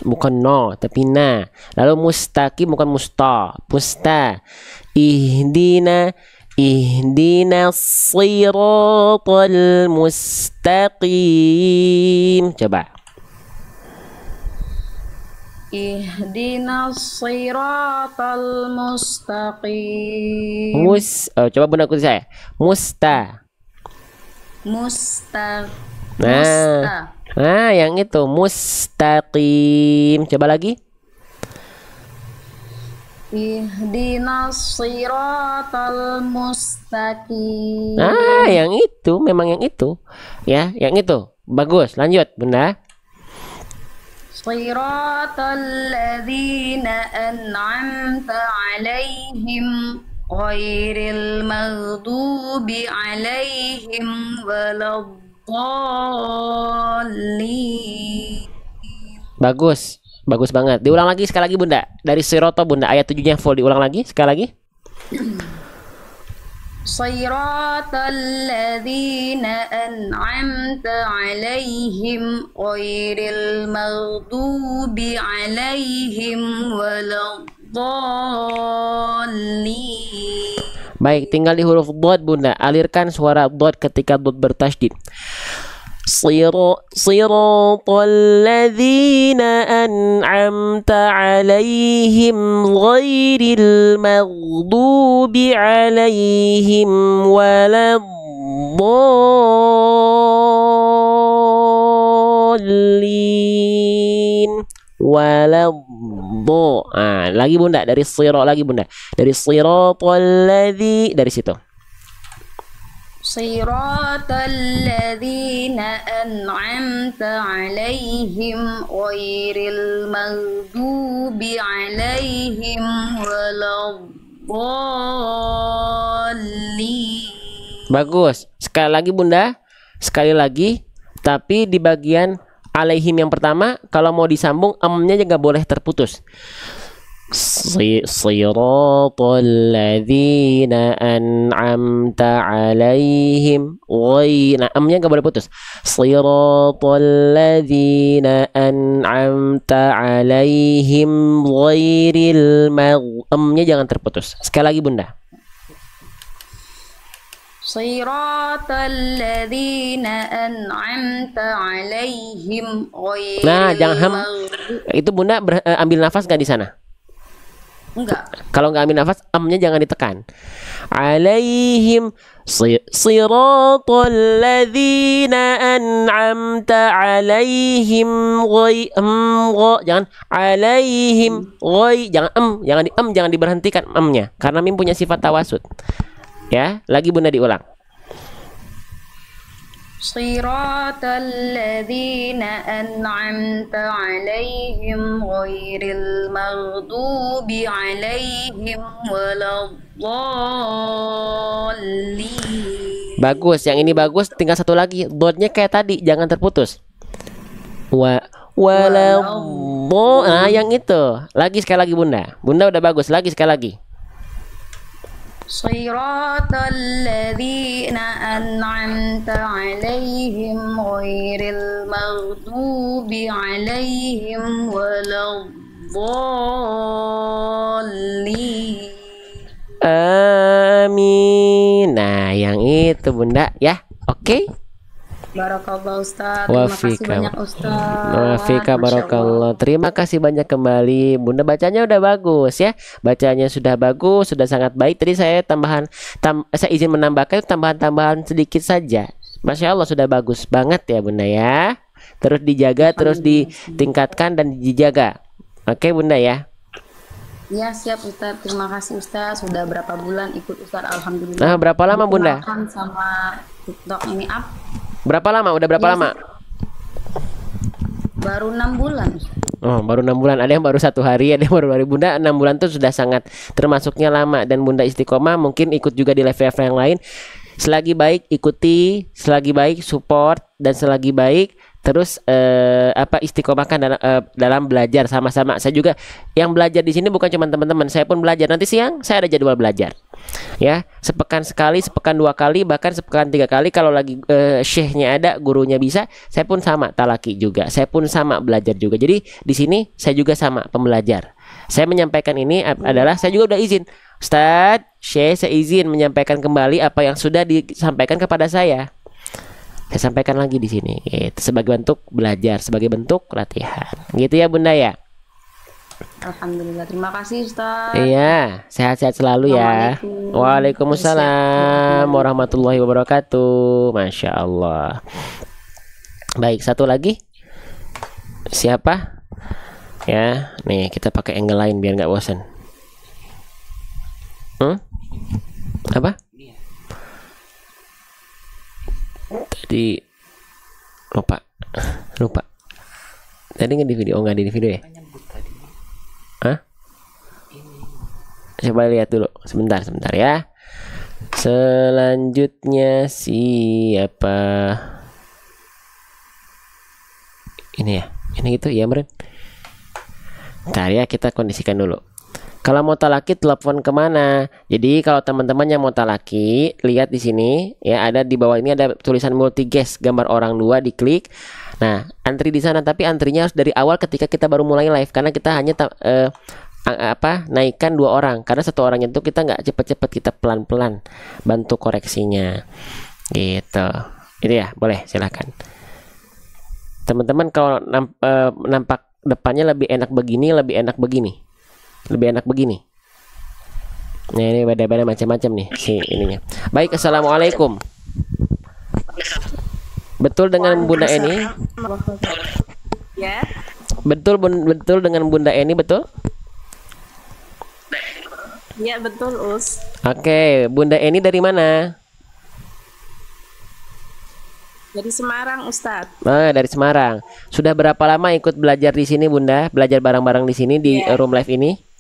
bukan no, tapi na. Lalu mustaqim bukan musta, Ihdina siratal mustaqim. Coba. Ihdinas siratal mustaqim. Coba Bunda ikuti saya. Musta. Nah, yang itu mustaqim. Coba lagi. Ihdinas siratal mustaqim. Nah, yang itu, memang yang itu. Ya, yang itu. Bagus. Lanjut, Bunda. Siratal ladzina an'amta 'alaihim ghairil maghdubi 'alaihim waladdallin. Bagus. Bagus banget. Diulang lagi sekali lagi Bunda. Dari Sirata Bunda, ayat 7-nya full, diulang lagi sekali lagi. Siratal ladzina an'amta 'alaihim ghairil maghdubi 'alaihim waladdallin. Baik, tinggal di huruf dhad Bunda. Alirkan suara dhad ketika dhad bertasydid. Siratal ladzina an'amta 'alaihim ghairil maghdubi 'alaihim waladdallin. Lagi Bunda, dari sira lagi Bunda. Dari siratal ladzi, dari situ. Siratal ladzina an'amta 'alaihim ghairil maghdubi 'alaihim waladdallin. Bagus. Sekali lagi Bunda. Sekali lagi. Tapi di bagian alaihim yang pertama, kalau mau disambung emnya juga boleh terputus. Siratal ladzina an'amta 'alaihim. Nah, emnya enggak boleh putus. Siratal ladzina an'amta 'alaihim ghairil emnya jangan terputus. Sekali lagi Bunda. Siratal ladzina an'amta 'alaihim ghairil. Nah, jangan ham. Itu Bunda ambil nafas enggak di sana? Enggak. Kalau nggak ambil nafas, amnya jangan ditekan. Alaihim siratal ladzina an'amta alaihim jangan alaihim jangan diberhentikan amnya karena mim punya sifat tawasud. Ya, lagi Bunda diulang. Shiratal ladzina an'amta 'alaihim ghairil maghdubi 'alaihim waladdallin. Bagus, yang ini bagus. Tinggal satu lagi, dotnya kayak tadi, jangan terputus. Nah, yang itu. Lagi sekali lagi Bunda. Bunda udah bagus, lagi sekali lagi. Shiratal ladzina an'amta 'alaihim ghairil maghdubi 'alaihim waladdallin. Amin. Nah, yang itu Bunda ya. Oke. Barakallah Ustaz. Terima kasih banyak Ustaz. Wafika Masya barakallah. Terima kasih banyak kembali. Bunda bacanya udah bagus ya. Bacanya sudah bagus, sudah sangat baik. Tadi saya saya izin menambahkan tambahan-tambahan sedikit saja. Masya Allah sudah bagus banget ya Bunda ya. Terus dijaga, terus ditingkatkan dan dijaga. Oke Bunda ya. Ya siap Ustaz. Terima kasih Ustaz. Sudah berapa bulan ikut Ustaz? Alhamdulillah. Nah, berapa lama Bunda? Dikenalkan sama TikTok ini Berapa lama? Udah berapa lama? baru 6 bulan. Oh, baru 6 bulan. Ada yang baru 1 hari, ada yang baru 2 hari. Bunda 6 bulan tuh sudah sangat termasuknya lama. Dan Bunda istiqomah, mungkin ikut juga di level-level yang lain. Selagi baik ikuti, selagi baik support, dan selagi baik terus istiqomahkan dalam belajar sama-sama. Saya juga yang belajar di sini bukan cuma teman-teman, saya pun belajar. Nanti siang saya ada jadwal belajar. Ya, sepekan sekali, sepekan 2 kali, bahkan sepekan 3 kali kalau lagi syekhnya ada, gurunya bisa, saya pun sama talaki juga. Saya pun sama belajar juga. Jadi di sini saya juga sama pembelajar. Saya menyampaikan ini adalah saya juga udah izin. Ustadz, Syekh saya izin menyampaikan kembali apa yang sudah disampaikan kepada saya. Saya sampaikan lagi di sini, gitu, sebagai bentuk belajar, sebagai bentuk latihan, gitu ya Bunda ya. Alhamdulillah, terima kasih Ustaz. Iya, sehat-sehat selalu ya. Waalaikumsalam warahmatullahi wabarakatuh. Masya Allah. Baik, satu lagi. Siapa? Ya, nih kita pakai angle lain biar nggak bosan. Apa? Tadi lupa tadi nggak di video, nggak di video ya. Hah? Coba lihat dulu sebentar ya. Selanjutnya siapa ini ya, ini gitu ya Meren. Ntar ya, kita kondisikan dulu. Kalau mau talaki telepon kemana? Jadi kalau teman-teman yang mau talaki, lihat di sini ya, ada di bawah ini ada tulisan multi guest, gambar orang 2, diklik. Nah, antri di sana, tapi antrinya harus dari awal ketika kita baru mulai live, karena kita hanya naikkan 2 orang, karena 1 orang itu kita nggak cepet-cepet, kita pelan-pelan bantu koreksinya. Gitu. Itu ya, boleh silakan. Teman-teman kalau nampak depannya lebih enak begini, lebih enak begini. Nah, ini beda-beda macam-macam nih si ininya. Baik, assalamualaikum. Betul dengan Bunda Eni? Ya. Betul dengan Bunda Eni, betul? Ya betul Us. Oke, Bunda Eni dari mana? Dari Semarang Ustadz. Nah, dari Semarang. Sudah berapa lama ikut belajar di sini Bunda? Belajar bareng-bareng di sini di room live ini?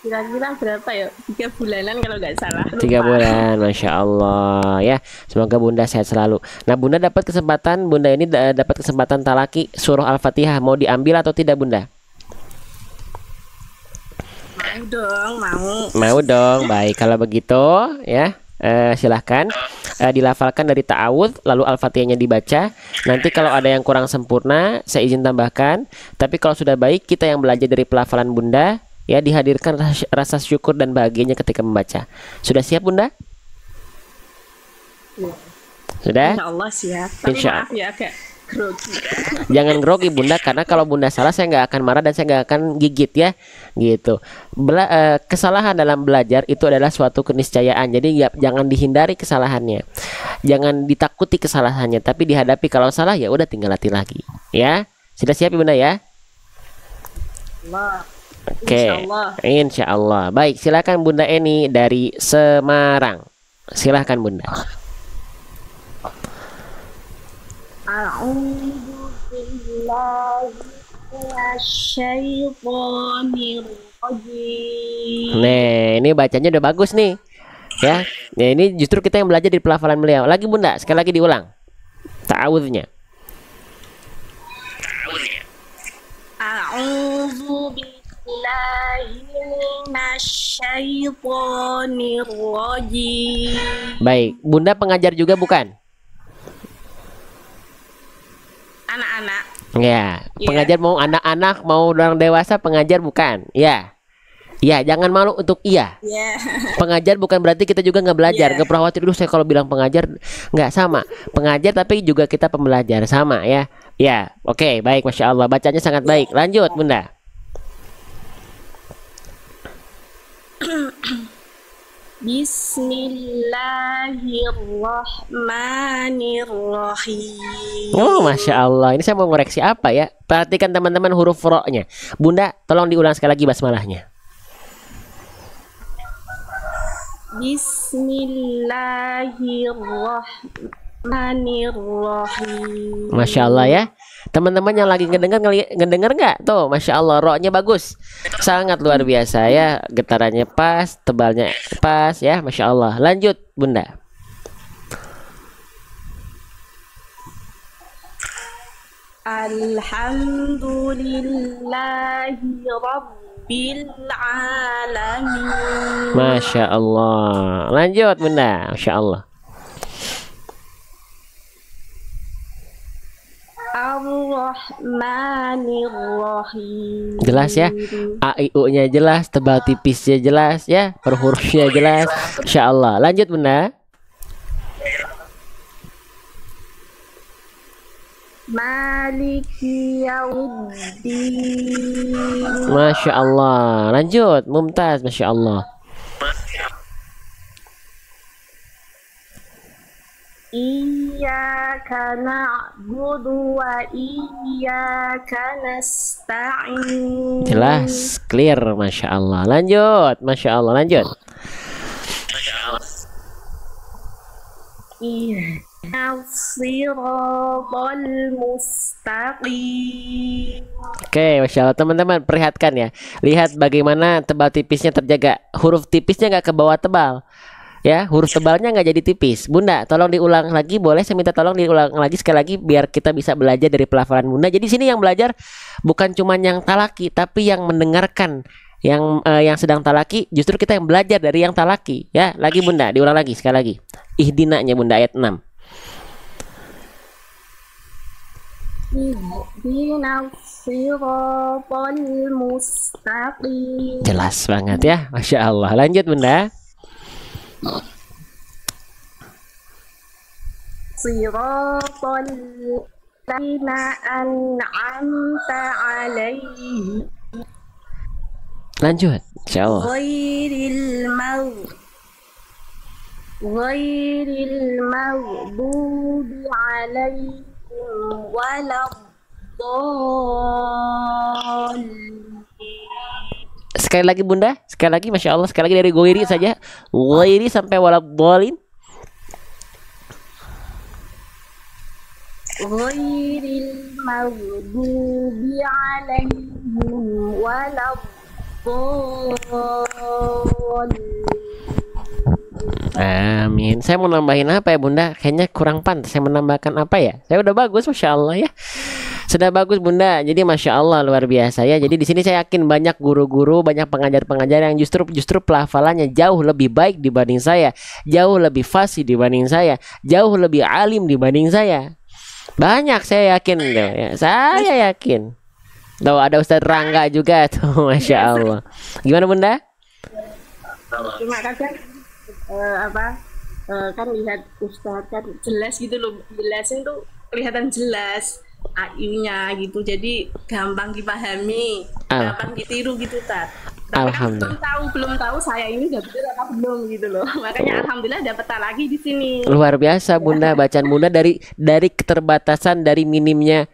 Kira-kira berapa ya? 3 bulanan kalau nggak salah. 3 bulan, Masya Allah ya. Semoga Bunda sehat selalu. Nah, Bunda dapat kesempatan, Bunda ini dapat kesempatan talaki surah Al-Fatihah. Mau diambil atau tidak Bunda? Mau dong, mau. Mau dong. Baik, kalau begitu ya, silahkan dilafalkan dari ta'awudz, lalu Al-Fatihahnya dibaca. Nanti kalau ada yang kurang sempurna, saya izin tambahkan. Tapi kalau sudah baik, kita yang belajar dari pelafalan Bunda, ya, dihadirkan rasa syukur dan bahagianya ketika membaca. Sudah siap Bunda? Ya. Sudah? Insya Allah siap. Tapi Insya maaf ya, agak Grogi. Jangan grogi Bunda, karena kalau Bunda salah saya nggak akan marah dan saya nggak akan gigit ya, gitu. Kesalahan dalam belajar itu adalah suatu keniscayaan. Jadi ya, jangan dihindari kesalahannya, jangan ditakuti kesalahannya, tapi dihadapi. Kalau salah ya udah tinggal latih lagi. Ya, sudah siap ya Bunda ya? Allah. Oke, Insyaallah. insya Allah. Baik, silakan Bunda Eni dari Semarang. Silakan Bunda. A'udzu billahi minasyaitonir rajim. Nah, ini bacanya udah bagus nih. Ya, ya ini justru kita yang belajar di pelafalan beliau. Lagi Bunda, sekali lagi diulang. Ta'awudnya. A'udzu billahi minasyaitonir rajim. Baik, Bunda pengajar juga bukan? Anak-anak. Ya, Iya. pengajar mau anak-anak, mau orang dewasa, pengajar bukan? Ya. Ya, jangan malu untuk iya. Ya. Pengajar bukan berarti kita juga nggak belajar. Iya. Nggak perlu khawatir dulu saya kalau bilang pengajar, nggak sama. Pengajar tapi juga kita pembelajar, sama ya. Ya, oke, baik, Masya Allah. Bacanya sangat baik. Lanjut, Bunda. Bismillahirrahmanirrahim. Oh, Masya Allah. Ini saya mau ngoreksi apa ya? Perhatikan teman-teman huruf ro-nya. Bunda, tolong diulang sekali lagi basmalahnya. Bismillahirrahmanirrahim. Masya Allah ya. Teman-teman yang lagi ngedenger nggak? Tuh, Masya Allah, ro-nya bagus. Sangat luar biasa ya. Getarannya pas, tebalnya pas ya. Masya Allah. Lanjut, Bunda. Alhamdulillahi Rabbil Alamin. Masya Allah. Lanjut, Bunda. Masya Allah. Ar-Rahmanir-Rahim. Jelas ya. A, I, U-nya jelas. Tebal tipisnya jelas ya. Per hurufnya jelas. Masya Allah. Lanjut, Bunda. Maliki Yaumiddin. Masya Allah. Lanjut, Mumtaz. Masya Allah. Iyyaka na'budu wa iyyaka nasta'in. Jelas, clear. Masya Allah. Lanjut. Masya Allah. Lanjut. Ihdinas siratal mustaqim. Oke, Masya Allah. Teman-teman, perhatikan ya. Lihat bagaimana tebal tipisnya terjaga. Huruf tipisnya nggak ke bawah tebal. Ya, huruf tebalnya nggak jadi tipis. Bunda, tolong diulang lagi. Boleh saya minta tolong diulang lagi sekali lagi biar kita bisa belajar dari pelafalan Bunda. Jadi sini yang belajar bukan cuma yang talaki, tapi yang mendengarkan. Yang sedang talaki, justru kita yang belajar dari yang talaki. Ya, lagi Bunda, diulang lagi sekali lagi. Ihdinanya Bunda ayat 6. Ihdinas siratal mustaqim. Jelas banget ya, Masya Allah. Lanjut Bunda. Siratal ladzina an'amta 'alaihim Lanjut, Insya Allah. ghairil maghdubi 'alaihim waladdallin. Sekali lagi Bunda, sekali lagi Masya Allah, sekali lagi dari goiri saja. Goiri sampai waladhdallin. Ghairil maghdubi 'alaihim waladdallin. Amin. Saya mau nambahin apa ya Bunda? Kayaknya kurang pantas. Saya menambahkan apa ya? Saya udah bagus, Masya Allah ya. Sudah bagus Bunda. Jadi Masya Allah luar biasa ya. Jadi di sini saya yakin banyak guru-guru, banyak pengajar-pengajar yang justru pelafalannya jauh lebih baik dibanding saya, jauh lebih fasih dibanding saya, jauh lebih alim dibanding saya. Banyak saya yakin tuh ya. Saya yakin. Tuh ada Ustadz Rangga juga tuh, Masya Allah. Gimana Bunda? Cuma kadang kan lihat Ustadz kan jelas gitu loh, jelasin tuh kelihatan jelas AU-nya gitu. Jadi gampang dipahami, Al- gampang ditiru gitu, Tat. Tapi kan Alhamdulillah. belum tahu saya ini udah bener apa belum gitu loh. Makanya alhamdulillah dapat lagi di sini. Luar biasa Bunda, bacaan Bunda dari keterbatasan, dari minimnya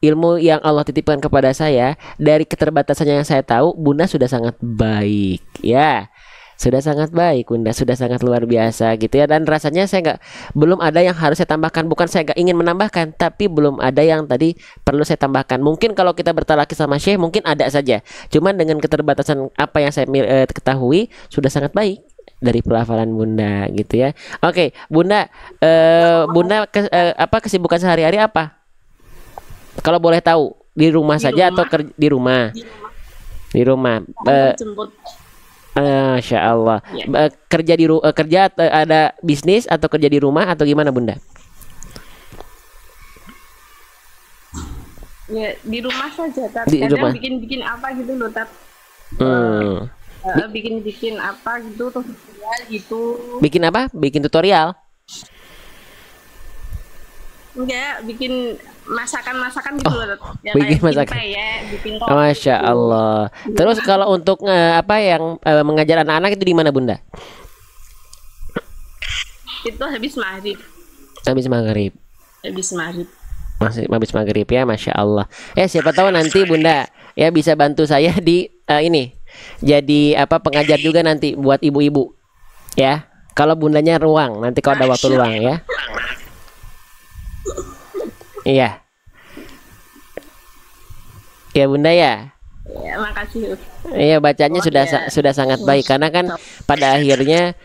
ilmu yang Allah titipkan kepada saya, dari keterbatasan yang saya tahu, Bunda sudah sangat baik ya. Sudah sangat baik Bunda, sudah sangat luar biasa gitu ya. Dan rasanya saya nggak, belum ada yang harus saya tambahkan. Bukan saya nggak ingin menambahkan, tapi belum ada yang tadi perlu saya tambahkan. Mungkin kalau kita bertalaki sama Syekh mungkin ada saja. Cuman dengan keterbatasan apa yang saya ketahui, sudah sangat baik dari pelafalan Bunda gitu ya. Oke Bunda, Bunda apa kesibukan sehari-hari apa? Kalau boleh tahu, di rumah Di saja atau rumah, di rumah? di rumah. Di rumah. Kadang jemput. Masya Allah. Ya. Kerja kerja ada bisnis atau kerja di rumah atau gimana Bunda? Ya, di rumah saja, Tat. Di Kadang rumah. bikin-bikin apa gitu loh, Tat. Hmm. Bikin-bikin apa gitu, tutorial gitu. Bikin apa? Bikin tutorial. Enggak, bikin masakan-masakan gitu loh, Tat. Ya Bikin kayak bikin masakan. peyek, bikin Masya gitu. Allah. Terus kalau untuk apa yang mengajar anak-anak itu di mana Bunda? Itu habis maghrib, Habis maghrib. habis maghrib. Masih habis maghrib ya, Masya Allah. Siapa tahu nanti Bunda ya bisa bantu saya di ini. Jadi apa pengajar juga nanti buat ibu-ibu ya. Kalau Bundanya ruang, nanti kalau ada waktu luang ya. Iya. Ya Bunda ya. Ya, makasih. Iya bacanya Oh sudah ya, sudah sangat baik karena kan pada akhirnya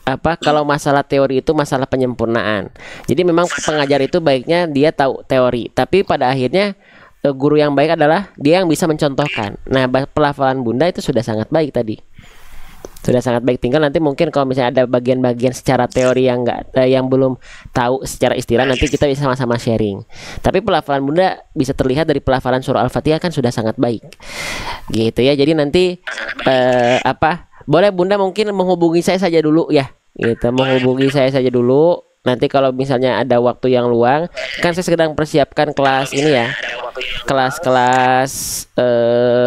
apa kalau masalah teori itu masalah penyempurnaan. Jadi memang pengajar itu baiknya dia tahu teori, tapi pada akhirnya guru yang baik adalah dia yang bisa mencontohkan. Nah, pelafalan Bunda itu sudah sangat baik tadi. Sudah sangat baik, tinggal nanti mungkin kalau misalnya ada bagian-bagian secara teori yang enggak yang belum tahu secara istilah, nanti kita bisa sama-sama sharing. Tapi pelafalan Bunda bisa terlihat dari pelafalan surah Al-Fatihah kan sudah sangat baik. Gitu ya. Jadi nanti apa? Boleh Bunda mungkin menghubungi saya saja dulu ya. Gitu, menghubungi saya saja dulu. Nanti kalau misalnya ada waktu yang luang, kan saya sedang persiapkan kelas ini ya. Kelas-kelas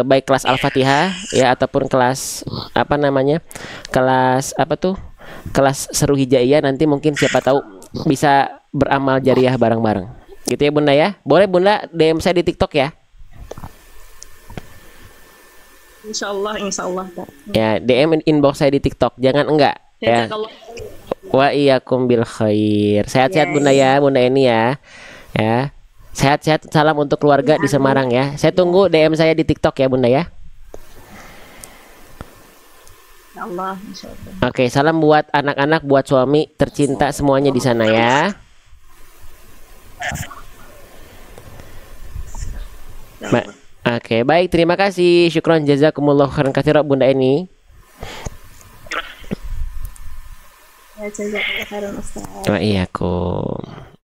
baik kelas Al-Fatihah ya ataupun kelas apa namanya? Kelas apa tuh? Kelas seru hijaiyah, nanti mungkin siapa tahu bisa beramal jariah bareng-bareng. Gitu ya Bunda ya. Boleh Bunda DM saya di TikTok ya. insya Allah, Kak. Ya, DM inbox saya di TikTok. Jangan enggak ya. Jazakallah. Wa iyyakum bil khair. Sehat-sehat Ya, Bunda ya, Bunda ini ya. Ya. Sehat-sehat, salam untuk keluarga di Semarang ya. Saya tunggu DM saya di TikTok ya Bunda ya. insya Allah, insya Allah. Oke, salam buat anak-anak, buat suami tercinta semuanya di sana ya. Ba- Oke, baik, terima kasih. Syukron jazakumullah khairan katsira Bunda Eni. Ya, jazakallah khairan, Ustaz. Wa iyyakum.